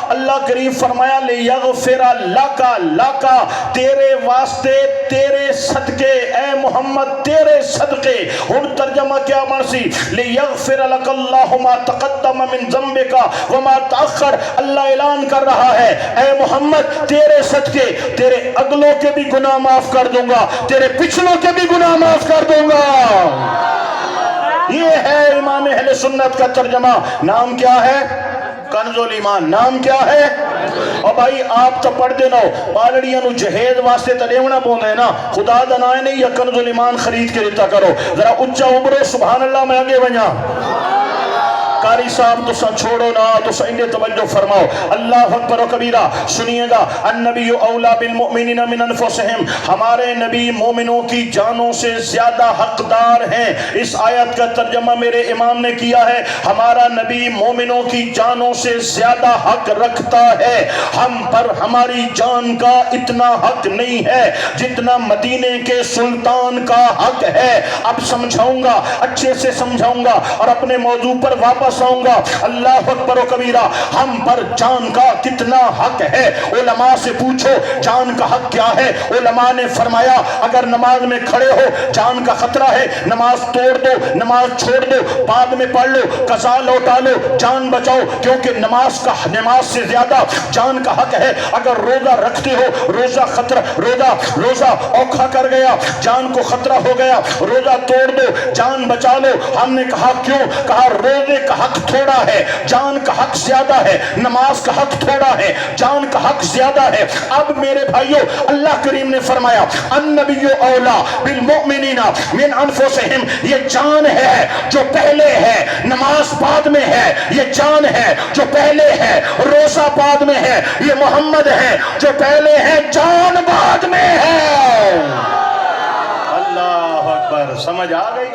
अल्लाह करीम फरमाया ले यगफिरा लाका, लाका तेरे वास्ते, तेरे सदके, ए मोहम्मद तेरे सदके। हुन तर्जमा क्या मर्सी? ले यगफिरा लकल्लाहु मा तक़द्दम मिन ज़म्बिका व मा ताख़र। अल्लाह ऐलान कर रहा है, ए मोहम्मद तेरे सदके तेरे अगलों के भी गुनाह माफ कर दूंगा, तेरे पिछलों के भी गुनाह माफ कर दूंगा। ये है इमाम अहले सुन्नत का तर्जमा। नाम क्या है? कंजुल ईमान। नाम क्या है? और भाई आप तो पढ़ देना बालड़ियां नु जहेज वास्ते तो लेवना पौंदा है ना, खुदा दा नाम नहीं या कंजुल ईमान खरीद के देता करो। जरा उच्चा उबरो सुभान अल्लाह में आगे वञा। कारी साहब तुसा छोड़ो ना, तुसा इन्हें तवज्जो फरमाओ। अल्लाह अकबर व कबीरा। सुनिएगा, अन्नबिय्यु औला बिल मुमिनीना मिन अनफुसिहिम, हमारे नबी मोमिनों की जानों से ज्यादा हकदार हैं। इस आयत का तर्जमा मेरे इमाम ने किया है, हमारा नबी मोमिनों की जानों से ज्यादा हक रखता है। हम पर हमारी जान का इतना हक नहीं है जितना मदीने के सुल्तान का हक है। अब समझाऊंगा, अच्छे से समझाऊंगा और अपने मौजू पर वापस आऊंगा। अल्लाह अकबर व कबीरा। हम पर जान का कितना हक है? उलमा से पूछो जान का हक क्या है? उलमा ने फरमाया अगर नमाज में खड़े हो, जान का खतरा है, नमाज तोड़ दो, नमाज छोड़ दो, बाद में पढ़ लो, कज़ा लौटा लो, जान बचाओ, क्योंकि नमाज से ज्यादा जान का हक है। अगर रोजा रखते हो, रोजा खतरा, रोजा औखा कर गया, जान को खतरा हो गया, रोजा तोड़ दो, जान बचा लो। हमने कहा क्यों? कहा रोजे का हक थोड़ा है, जान का हक ज्यादा है। नमाज का हक थोड़ा है, जान का हक ज्यादा है। अब मेरे भाइयों, अल्लाह करीम ने फरमाया अन्नबिय्यु औला बिल मुमिनीना मिन अनफुसिहिम, ये जान है जो पहले है, नमाज बाद में है। ये जान है जो पहले है, रोजा बाद में है। ये मोहम्मद है जो पहले है, जान बाद में है। अल्लाह अकबर। समझ आ गई?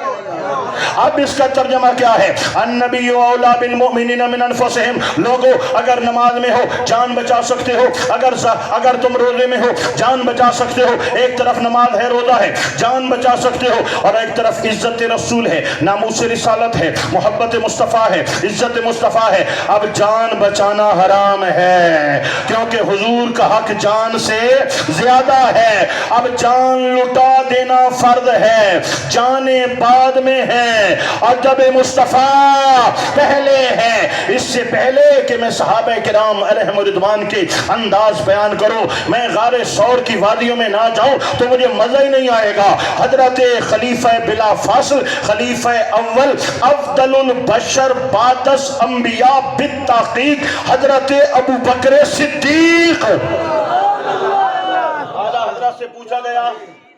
अब इसका तर्जमा क्या है? अन्नबी औला बिल मुमिनीना मिन अनफुसिहिम। लोगों, अगर नमाज में हो जान बचा सकते हो, अगर तुम रोजे में हो जान बचा सकते हो। एक तरफ नमाज है, रोजा है, जान बचा सकते हो, और एक तरफ इज्जत रसूल है, नामूस रिसालत है, मोहब्बत मुस्तफ़ा है, इज्जत मुस्तफ़ा है। अब जान बचाना हराम है, क्योंकि हुजूर का हक जान से ज्यादा है। अब जान लुटा देना फर्ज है, जाने बाद में है, अदब मुस्तफ़ा पहले है। इससे पहले कि मैं सहाबा किराम अलैहिम रिदवान के अंदाज बयान करूं, मैं गारे सौर की वादियों में ना जाऊं तो मुझे मजा ही नहीं आएगा। हजरत खलीफा बिला फासिल, खलीफा अव्वल, अफदलुल बशर बादस अंबिया बित्ताकीक, हजरत अबू बकर सिद्दीक। आला हजरत से पूछा गया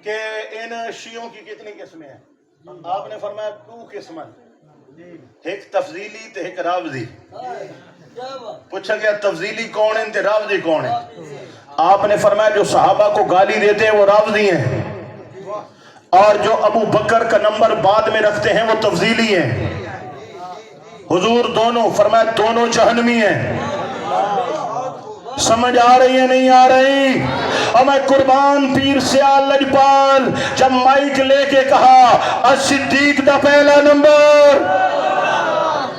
कि इन शियों की कितनी किस्में हैं? आपने फरमाया 2 किस्में, एक तफजीली ते एक रावजी। पूछा गया तफजीली कौन है ते रावजी कौन है? आपने फरमाया जो सहाबा को गाली देते हैं वो रावजी हैं, और जो अबू बकर का नंबर बाद में रखते हैं वो तफजीली हैं। हुजूर दोनों, फरमाया दोनों जहन्नमी हैं। समझ आ रही है नहीं आ रही? और मैं कुर्बान पीर सियाल लजपाल जब माइक लेके कहा as-सिद्दीक दा पहला नंबर,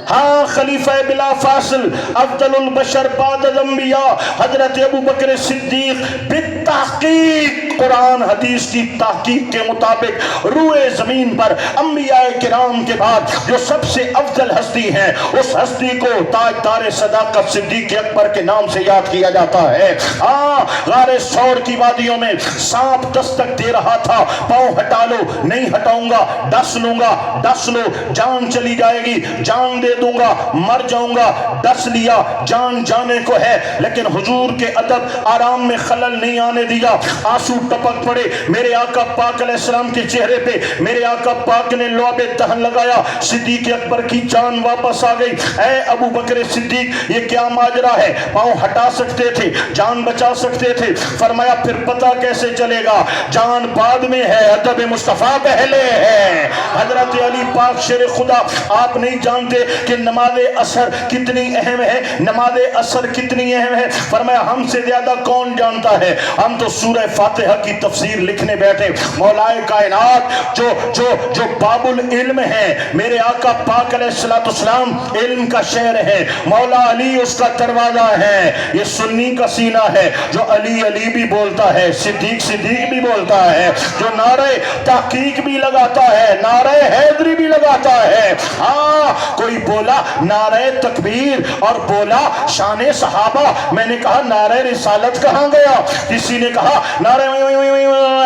हाँ खलीफा बिला फासिल, अफदलुल बशर बादल अंबिया, हजरत अबू बकर सिद्दीक बित्ताकीक, कुरान हदीस की ताकीक के मुताबिक रूए जमीन पर अंबिया किराम के बाद जो सबसे अफजल हस्ती है, उस हस्ती को ताजदार सदाकत सिद्दीक अकबर के नाम से याद किया जाता है। हाँ, गारे सौर की वादियों में सांप दस्तक दे रहा था, पांव हटा लो, नहीं हटाऊंगा, डस लूंगा, डस लो, जान चली जाएगी, जान दे दूंगा, मर जाऊंगा, डस लिया, जान जाने को है। लेकिन हुजूर के अदब आराम में खलल नहीं आने दिया। आंसू टपक पड़े मेरे आका पाक अलैहिस्सलाम के चेहरे पे। मेरे आका पाक ने लौबे दहन लगाया, सिद्दीक अकबर की जान वापस आ गई। ऐ अबू बकर सिद्दीक, ये क्या माजरा है? पांव हटा सकते थे, जान बचा सकते थे। फरमाया फिर पता कैसे चलेगा? जान बाद में है, अदब मुस्तफा पहले है। हजरत अली पाक शेर खुदा, आप नहीं जानते कि नमाज असर कितनी अहम है, नमाज असर कितनी अहम है। फरमाया हमसे ज्यादा कौन जानता है? हम तो सूरह फातिहा की तफसीर लिखने बैठे। मौलाए कायनात जो जो जो बाबुल इल्म है, मेरे आका पाक अलैहिस्सलाम इल्म का शहर है, मौला अली उसका दरवाजा है। ये सुन्नी का सीना है जो अली अली भी बोलता है, सिद्दीक सिद्दीक भी बोलता है, जो नारे तहकीक भी लगाता है, नारे हैदरी भी लगाता है। हाँ, कोई बोला नारे तकबीर और बोला शाने सहाबा, मैंने कहा नारे रिसालत कहाँ गया? किसी ने कहा नारे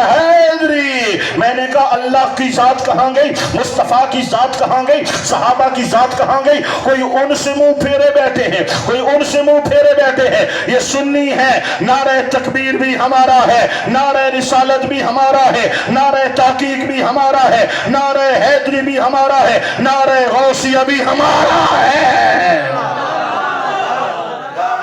हैदरी, मैंने कहा अल्लाह की जात कहाँ गई? मुस्तफा की जात कहाँ गई? सहाबा की जात कहाँ गई? कोई उनसे मुंह फेरे बैठे हैं, कोई उनसे मुंह फेरे बैठे हैं। ये सुन्नी है, नारे तकबीर भी हमारा है, नारे रिसालत भी हमारा है, नारे ताकीक भी हमारा है, नारे हैदरी भी हमारा है, नारे गौसिया भी हमारा है।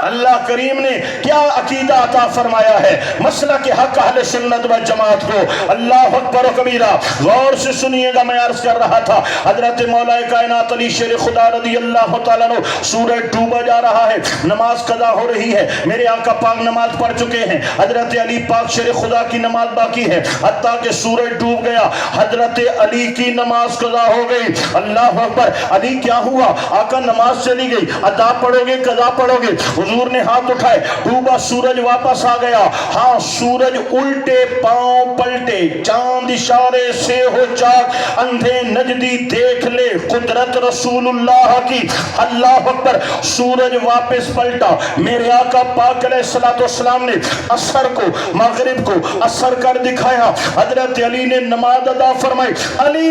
अल्लाह करीम ने क्या अकीदा अता फरमाया है मसला के हक अहले सुन्नत व जमात को। अल्लाह अकबर कबीरा, गौर से सुनिएगा। मैं अर्ज कर रहा था हजरत मौलाए कायनात अली शेर खुदा रदी अल्लाह तआला अन्हु, सूरज डूबा जा रहा है, नमाज कदा हो रही है, मेरे आका पाक नमाज पढ़ चुके हैं, हजरत अली पाक शेर खुदा की नमाज बाकी है, हत्ता के सूरज डूब गया, हजरत अली की नमाज कदा हो गई। अल्लाह अकबर, अली क्या हुआ? आका नमाज चली गई, अदा पढ़ोगे कदा पढ़ोगे? हुजूर ने हाथ उठाए, डूबा सूरज वापस आ गया। हाँ, सूरज उल्टे पांव पलटे, चांद इशारे से हो चाक, अंधे नजदी देख ले कुदरत रसूलुल्लाह की। अल्लाह अकबर, सूरज वापस पलटा। मेरे आका पाक अलैहिस्सलाम ने असर को मगरिब को असर कर दिखाया। हजरत अली ने नमाज अदा फरमाई। अली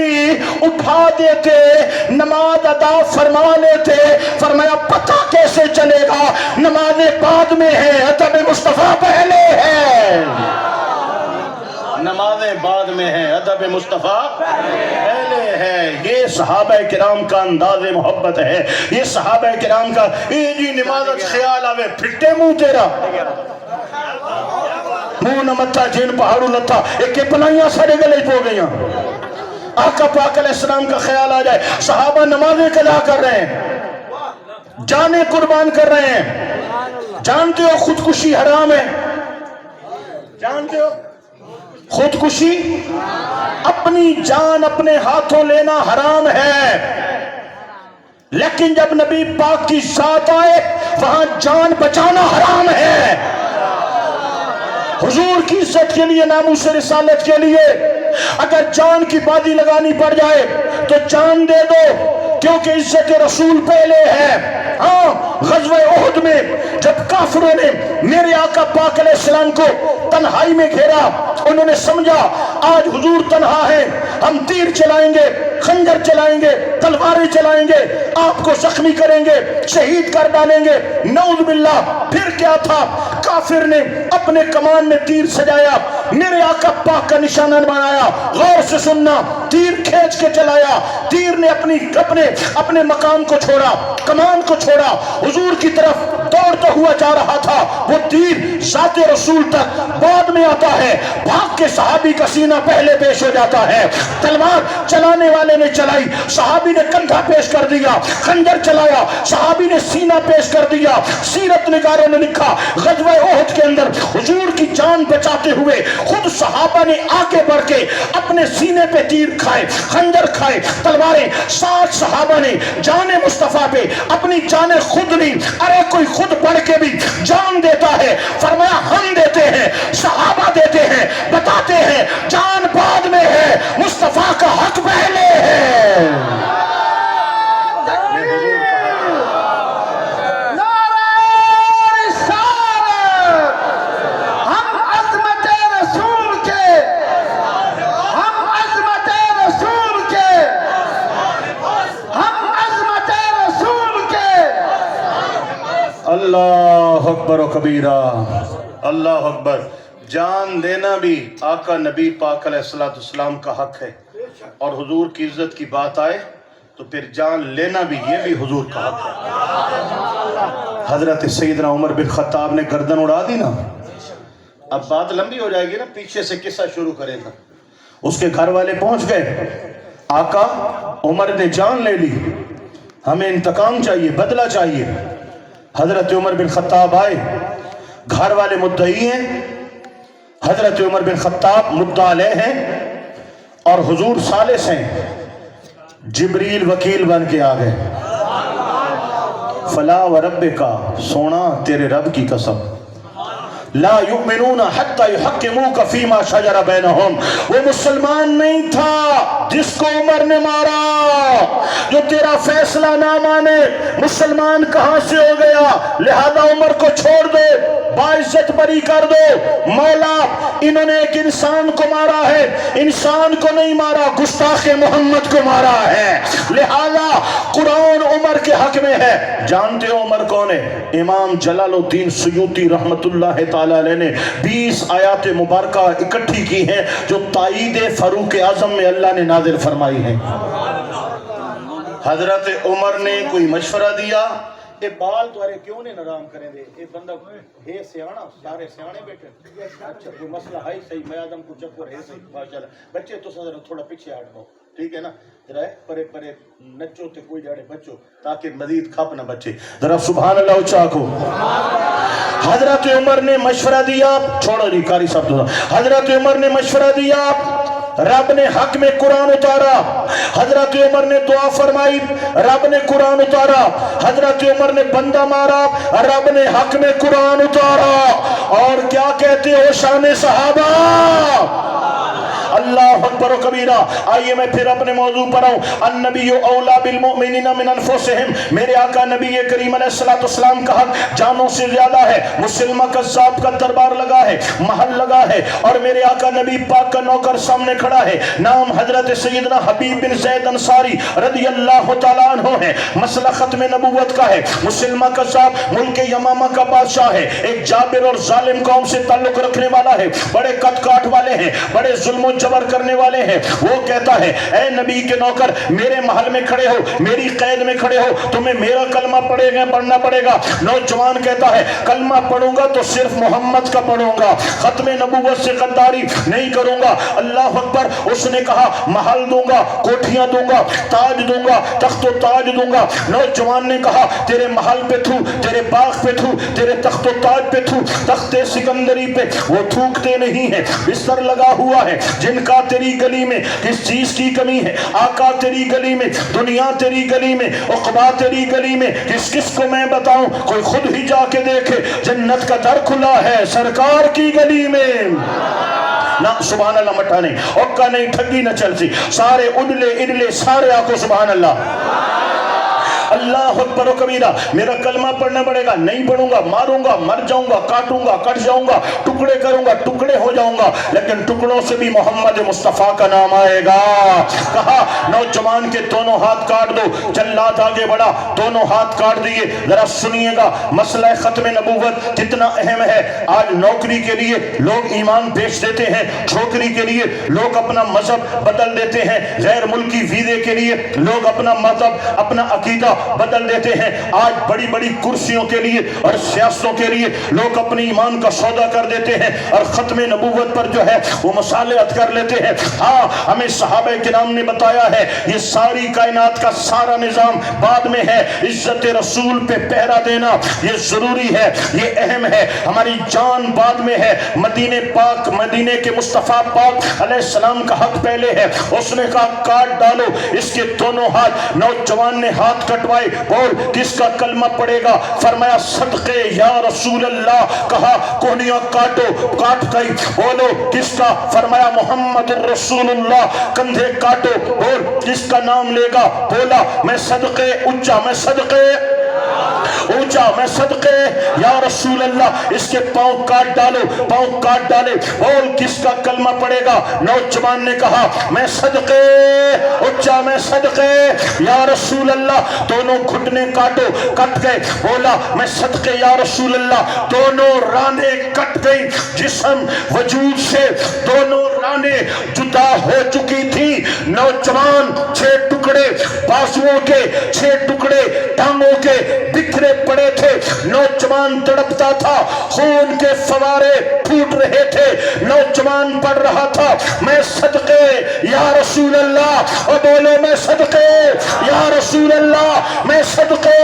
उठा देते, नमाज अदा फरमा लेते। फरमाया पता कैसे चलेगा? नमाज़े बाद में है, अदब मुस्तफा पहले है। नमाज़ें बाद में है, अदब मुस्तफा पहले है। ये सहाबा किराम का अंदाज़े मोहब्बत है। ये सहाबा किराम का जी नमाज़ ख्याल आवे फिटे मुंह तेरा मुंह न मत्था जिन पहाड़ू लथा एक पलाइयां सारे गले पो गई। आका पाक अलैहिस्सलाम का ख्याल आ जाए। सहाबा नमाजें कदा कर रहे हैं, जाने कुर्बान कर रहे हैं। जानते हो खुदकुशी हराम है, जानते हो खुदकुशी, अपनी जान अपने हाथों लेना हराम है। लेकिन जब नबी पाक की साथ आए वहां जान बचाना हराम है। हुजूर की इज्जत के लिए, नामूस रिसालत के लिए अगर जान की बाजी लगानी पड़ जाए तो जान दे दो, क्योंकि इज्जत रसूल पहले है। हाँ, ग़ज़वे उहद में जब काफिरों ने मेरे आका पाक अलैहिस्सलाम को तन्हाई में घेरा, उन्होंने समझा आज हुजूर तन्हा है, हम तीर चलाएंगे, खंजर चलाएंगे, तलवारें चलाएंगे, आपको जख्मी करेंगे, शहीद कर डालेंगे। नऊज़ बिल्लाह। फिर क्या था, काफिर ने अपने कमान में तीर सजाया, मेरे आका पाक का निशाना बनाया। गौर से सुनना, तीर खींच के चलाया, तीर ने अपने मकाम को छोड़ा, कमान को छोड़ा, हुजूर की तरफ दौड़ता हुआ जा रहा था। वो तीर ज़ाते रसूल तक बाद में आता है, भाग के सहाबी का सीना पहले पेश हो जाता है। तलवार चलाने वाले ने चलाई, सहाबी ने कंधा पेश कर दिया, खंजर चलाया, सहाबी ने सीना पेश कर दिया। सीरत निगारों ने लिखा, ग़ज़वे उहद के अंदर हुजूर की जान बचाते हुए खुद सहाबा ने आगे बढ़ के अपने सीने पे तीर खाए, खंजर खाए, तलवारें। 60 सहाबा ने जाने मुस्तफा पे अपनी जाने खुद ली। अरे कोई खुद बढ़ के भी जान देता है, फरमाया हम देते हैं, सहाबा देते हैं, बताते हैं जान बाद में है, मुस्तफा का हक पहले है। अल्लाह अकबर कबीरा, अल्लाह अकबर। जान देना भी आका नबी पाक अलैहिस्सलाम का हक है, और हुजूर की इज्जत की बात आए तो फिर जान लेना भी, ये भी हुजूर का हक है। हजरत सैयदना उमर बिन खत्ताब ने गर्दन उड़ा दी ना, अब बात लंबी हो जाएगी ना, पीछे से किस्सा शुरू करेगा। उसके घर वाले पहुंच गए, आका उमर ने जान ले ली, हमें इंतकाम चाहिए, बदला चाहिए। हजरत उमर बिन खत्ताब आए, घर वाले मुद्दई हैं, हजरत उमर बिन खत्ताब मुद्दा अलैह हैं, और हुजूर सालिस हैं। जिब्रील वकील बन के आ गए। फला व रब्बिका, सोना तेरे रब की कसम, ला युमिनूना हत्ता युहक्किमूका फीमा शजरा बैनहुम। वो मुसलमान नहीं था जिसको उमर ने मारा, जो तेरा फैसला ना माने, मुसलमान कहां से हो गया? लिहाजा उमर को छोड़ दो, बाइज्जत बरी कर दो। मौला, इन्होंने एक इंसान को मारा है, इंसान को नहीं मारा, गुस्ताखे मोहम्मद को मारा है। लिहाजा कुरान उमर के हक में है। जानते हो उमर कौन है? इमाम जलालुद्दीन सुयूती रहमतुल्लाह ताला अलैह ने 20 आयात मुबारका इकट्ठी की हैं, जो ताईद फरूक आजम में अल्लाह ने नाजिल फरमाई है। हजरत उमर ने कोई मशवरा दिया, ये बाल तुम्हारे क्यों नहीं आराम करें दे, ये बंदा हे सियाना, सारे सियाने बैठे, अच्छा कोई मसला है सही, मैं आदम को चक्कर है सही, माशाल्लाह। बच्चे तो सदर थोड़ा पीछे हट जाओ, ठीक है ना, जरा परे परे नचो ते कोई जाड़े बच्चो, ताकि मजीद खप ना बच्चे, जरा सुभान अल्लाह उच्चा को। हजरत उमर ने मशवरा दिया, छोड़ो जी कारी साहब, हजरत उमर ने मशवरा दिया, रब ने हक में कुरान उतारा। हजरत उमर ने दुआ फरमाई, रब ने कुरान उतारा। हजरत उमर ने बंदा मारा, रब ने हक में कुरान उतारा। और क्या कहते हो शान सहाबा? अल्लाह अकबर कबीरा। आइए मैं फिर अपने मौजू पर आऊं। अन्नबिय्यु औला बिल मुमिनीना मिन अनफुसिहिम, मेरे आका नबी करीम अलैहिस्सलाम का हक जानों से ज्यादा है। मुसलमा कज़्ज़ाब का दरबार लगा है, महल लगा है, और मेरे आका नबी पाक का नौकर सामने खड़ा है। नाम हजरत सैयदना हबीब बिन ज़ैद अंसारी रदियल्लाहु तआला अन्हु है। मसला खत्म नबुव्वत का है। मुसलमा कज़्ज़ाब मुल्क यमामा का बादशाह है, एक जाबिर और जालिम कौम से ताल्लुक रखने वाला है, बड़े कद काट वाले हैं, बड़े जुल्म जबर करने वाले हैं। वो कहता है ऐ नबी के नौकर, मेरे महल में खड़े हो, मेरी कैद में खड़े हो, तुम्हें मेरा कलमा पढ़ना पड़ेगा। नौजवान कहता है कलमा पढ़ूंगा तो सिर्फ मोहम्मद का पढ़ूंगा, खत्मे नबूवत से गद्दारी नहीं करूंगा। अल्लाह अकबर। उसने कहा महल दूंगा, कोठियां दूंगा, ताज दूंगा, तख्तो ताज दूंगा। नौजवान ने कहा तेरे महल पे थू, तेरे बाग पे थू, तेरे तख्तो ताज पे थू, तख्ते सिकंदरी पे वो थूकते नहीं है। बिस्तर लगा हुआ है जिनका तेरी गली में किस चीज की कमी है। आका तेरी गली में, दुनिया तेरी गली में, उक़बा तेरी गली में, किस किस को मैं बताऊं, कोई खुद ही जाके देखे। जन्नत का दर खुला है सरकार की गली में। ना सुभान अल्लाह मठा नहीं, औका नहीं, ठगी न चलती, सारे उडले इडले सारे आको सुभान अल्लाह। अल्लाह अकबर व कबीरा। मेरा कलमा पढ़ना पड़ेगा, नहीं पढ़ूंगा मारूंगा, मर जाऊंगा, काटूंगा, कट जाऊंगा, टुकड़े करूंगा, टुकड़े हो जाऊंगा, लेकिन टुकड़ों से भी मोहम्मद मुस्तफा का नाम आएगा। कहा नौजवान के दोनों हाथ काट दो। जल्लाद आगे बढ़ा, दोनों हाथ काट दिए। जरा सुनिएगा मसला खत्म नबूवत कितना अहम है। आज नौकरी के लिए लोग ईमान बेच देते हैं, छोकरी के लिए लोग अपना मजहब बदल देते हैं, गैर मुल्की वीजे के लिए लोग अपना मजहब, अपना अकीदा बदल देते हैं। आज बड़ी बड़ी कुर्सियों के लिए और सियासतों के लिए लोग अपने ईमान का सौदा कर देते हैं और खत्म नबूवत पर जो है वो मसालहत कर लेते हैं। हाँ, हमें सहाबा किराम ने बताया है ये सारी कायनात का सारा निजाम बाद में है। इज्जत रसूल पे पहरा देना ये जरूरी है, ये अहम है। हमारी जान बाद में है। मदीने पाक, मदीने के मुस्तफा पाक अलैहिस्सलाम का हक पहले है। उसने कहा काट डालो इसके दोनों हाथ। नौजवान ने हाथ कटवाए। बोल किसका कलमा पड़ेगा? फरमाया सदके या रसूल अल्लाह। कहा कोहनियां काटो, काट गई। बोलो किसका? फरमाया मोहम्मद रसूलुल्लाह। कंधे काटो, बोल किसका नाम लेगा? बोला मैं सदके, ऊंचा मैं सदके, ऊंचा मैं सदके या रसूल अल्लाह। इसके पांव काट डालो, पांव काट डाले। बोल किसका कलमा पड़ेगा? नौजवान ने कहा मैं सदके, ऊंचा मैं सदके या रसूल अल्लाह। दोनों घुटने काटो, कट गए। बोला मैं सदके या रसूल अल्लाह। दोनों राने कट गई, जिस्म वजूद से दोनों राने जुदा हो चुकी थी। नौजवान 6 टुकड़े बाजुओं के, 6 टुकड़े टांगों के बिखरे पड़े थे। नौजवान तड़पता था, खून के फवारे फूट रहे थे। नौजवान पढ़ रहा था मैं सदके या रसूल अल्लाह। और बोलो मैं सदके या रसूल अल्लाह, मैं सदके।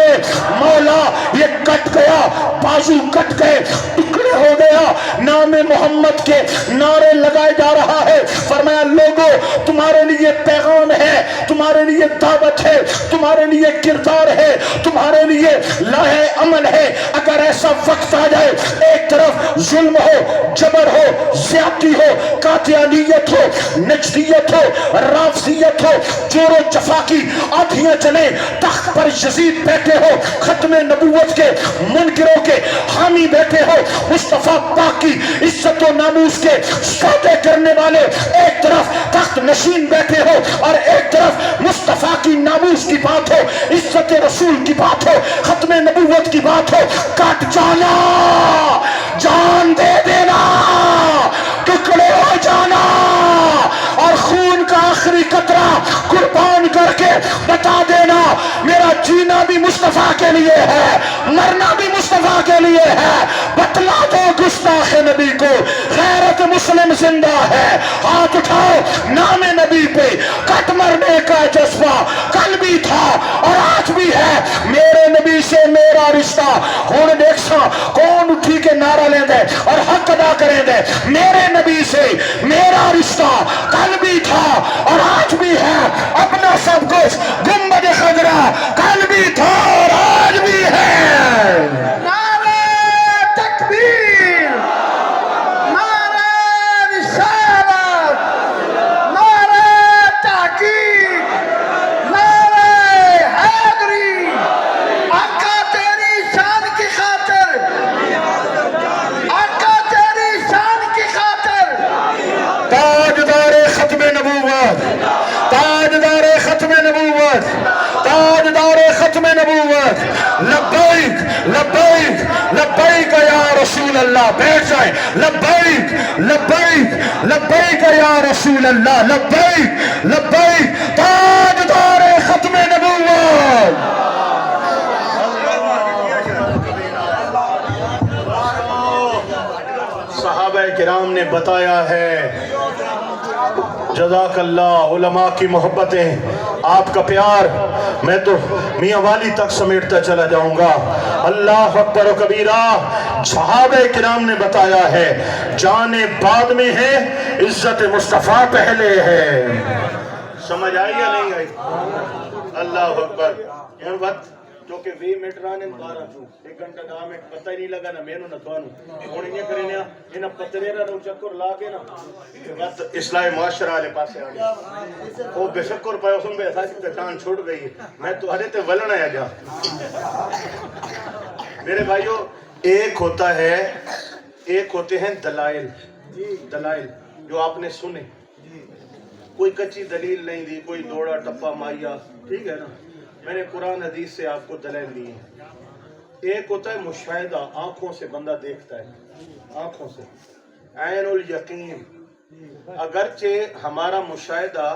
मौला ये कट गया, बाजू कट गए, टुकड़े हो गया। नाम मोहम्मद के नारे लगाए जा रहा है। फरमाया लोगों तुम्हारे लिए पैगाम है, तुम्हारे लिए दावत है, तुम्हारे लिए किरदार है, तुम्हारे लिए लाहे अमल है। अगर ऐसा वक्त आ जाए, एक तरफ जुल्म हो, जबर हो, ज्यादती हो, कातियानियत हो, नजदियत हो, राफजियत हो, जोरो जफा की आंधियां चले, तख्त पर यजीद बैठे हो, खत्मे नबूवत के मुनकिरों के हामी बैठे हो, मुस्तफा पाक की इज्जत व नामूस के सौदे करने वाले एक तरफ तख्त नशीन बैठे हो और एक तरफ मुस्तफा की नामूस की बात हो, इज्जत रसूल की बात हो, खत्मे नबूवत की बात हो। काट जाना, जान दे देना, टुकड़े हो जाना और खून का आखिरी कतरा कुर्बान करके बता देना मेरा जीना भी मुस्तफा के लिए है, मरना भी मुस्तफा के लिए है। बतला दो गुस्ताख नबी को गैरत मुस्लिम जिंदा है। हाथ उठाओ नामे नबी पे। कट मरने का जज्बा कल भी था और आज भी है। मेरे नबी से मेरा रिश्ता हुण देखसा कौन उठी के नारा लेंदे और हक अदा करेंदे। मेरे नबी से मेरा रिश्ता कल भी था और आज भी है। अपना सब कुछ गुंबद खजरा कल भी था और आज भी है। ताजदार ختم نبوت لبیک لبیک لبیک یا رسول اللہ. بیٹھ جائیں. لبیک لبیک لبیک یا رسول اللہ. لبیک لبیک تاجدار ختم نبوت. صحابہ کرام نے بتایا ہے. جزاک اللہ. علماء کی محبتیں, آپ کا پیار, میں تو میاں والی تک سمیٹتا چلا جاؤں گا. اللہ اکبر و کبیرہ. صحابہ کرام نے بتایا ہے جان بعد میں ہے, عزت مصطفیٰ پہلے ہے. سمجھ آئی یا نہیں آئی؟ اللہ اکبر. اور وقت جو کہ 20 منٹ رانے 12 چوں 1 گھنٹہ 10 منٹ پتہ ہی نہیں لگا نہ مینوں نہ تھانوں. ہن یہ کرے نا انہاں پتریرا نو چکر لا کے نا وقت اصلاح معاشرہ والے پاسے آ گیا. او بے شکر پے اسوں بے اساس پہچان چھوڑ گئی. میں تہاڈے تے ولنا ہے جا. میرے بھائیو, ایک ہوتا ہے, ایک ہوتے ہیں دلائل. دلائل جو آپ نے سنے, کوئی کچی دلیل نہیں دی, کوئی دوڑا ٹپا ماریا, ٹھیک ہے نا. میں نے قرآن حدیث سے آپ کو دلائل دی ہیں. ایک ہوتا ہے مشاہدہ, آنکھوں سے بندہ دیکھتا ہے, آنکھوں سے. عین الیقین. اگرچہ ہمارا مشاہدہ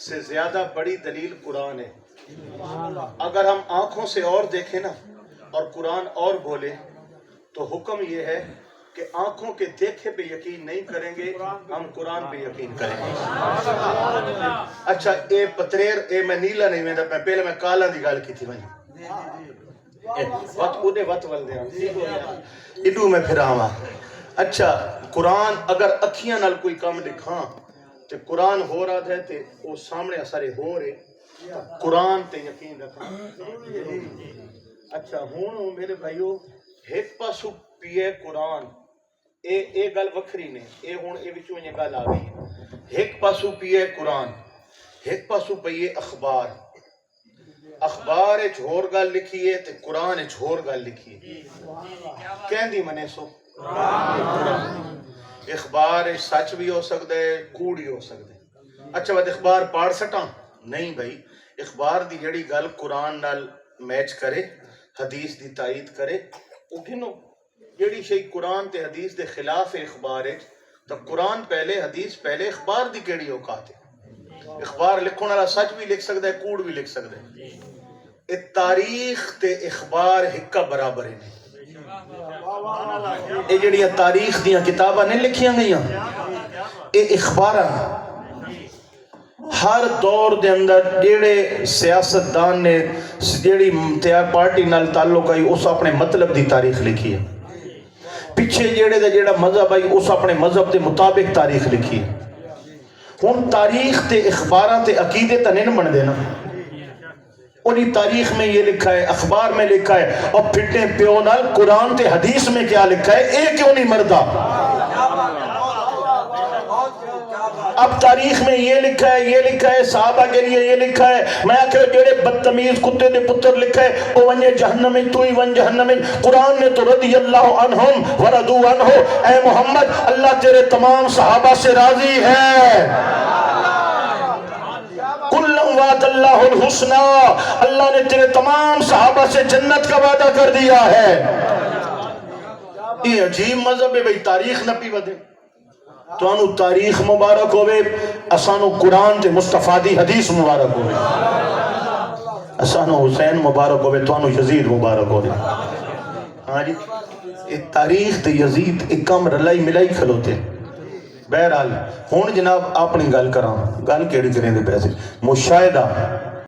سے زیادہ بڑی دلیل قرآن ہے. اگر ہم آنکھوں سے اور دیکھیں نا اور قرآن اور بولے تو حکم یہ ہے کہ آنکھوں کے دیکھے پہ یقین نہیں کریں گے, ہم قرآن پہ یقین کریں گے. اچھا اے پتریر, اے میں نیلا نہیں, میں پہلے میں کالا دی گال کی تھی. وقت اودے وقت ول دیا ادو میں پھر آواں. اچھا قرآن اگر اکھیاں نال کوئی کام دکھاں تے قرآن ہو رہا تھا تے وہ سامنے اثرے ہو رہے, قرآن تے یقین رکھنا. اچھا ہوں میرے بھائیو, ایک پاسو پیے قرآن, اے گل وکھری نے, اے ہن اے وچوں یہ گل آ گئی. ایک پاسو پیے قرآن, ایک پاسو پیے اخبار. اخبار اچ ہور گل لکھی ہے تے قرآن اچ ہور گل لکھی ہے. کہندی منے سو اخبار اچ سچ بھی ہو سکتا ہے, کوڑ بھی ہو سکتا ہے. اچھا بات اخبار پاڑ سٹاں نہیں بھائی. اخبار دی جڑی گل قرآن نال میچ کرے, حدیث دی تائید کرے, او گنو. جیڑی شئی قرآن تے حدیث دے خلاف اخبار ہے تو قرآن پہلے حدیث پہلے, اخبار دی کیڑی اوقات ہے. اخبار لکھن والا سچ بھی لکھ سکتا ہے, کوڑ بھی لکھ سکتا ہے. اے تاریخ تے اخبار ہکا برابر ہیں. اے جڑی تاریخ دیاں کتاباں نہیں لکھیاں گئیاں, اے اخباراں. ہر دور دے اندر جیڑے سیاستدان نے جیڑی پارٹی نال تعلق آئی اس اپنے مطلب دی تاریخ لکھی ہے. پیچھے جیڑے دے جیڑا مذہب آئی اس اپنے مذہب دے مطابق تاریخ لکھی ہے. ہن تاریخ تے اخباراں تے عقیدے تے نہیں بن دینا. انہی تاریخ میں یہ لکھا ہے, اخبار میں لکھا ہے, اور پھٹے پیو نال قرآن تے حدیث میں کیا لکھا ہے, اے کیوں نہیں مردہ. اب تاریخ میں یہ لکھا ہے, یہ لکھا ہے, صحابہ کے لیے یہ لکھا ہے. میں کہ جڑے بدتمیز کتے دے پتر لکھا ہے او ونجے جہنم میں, تو ہی ون جہنم میں. قرآن نے تو رضی اللہ عنہم وردو عنہ, اے محمد اللہ تیرے تمام صحابہ سے راضی ہے. کلم وعد اللہ الحسنہ, اللہ نے تیرے تمام صحابہ سے جنت کا وعدہ کر دیا ہے. یہ عجیب مذہب ہے بھئی, تاریخ نہ پی ودے. تو انو تاریخ مبارک ہوئے, اسانو قرآن تے مصطفیٰ دی حدیث مبارک ہوئے. اسانو حسین مبارک ہوئے, تو انو یزید مبارک ہوئے. ہاں جی, یہ تاریخ تے یزید ایک کم رلائی ملائی کھلوتے. بہرحال ہون جناب اپنی گل کراں, گل کیڑی کریں دے پیسے. مشاہدہ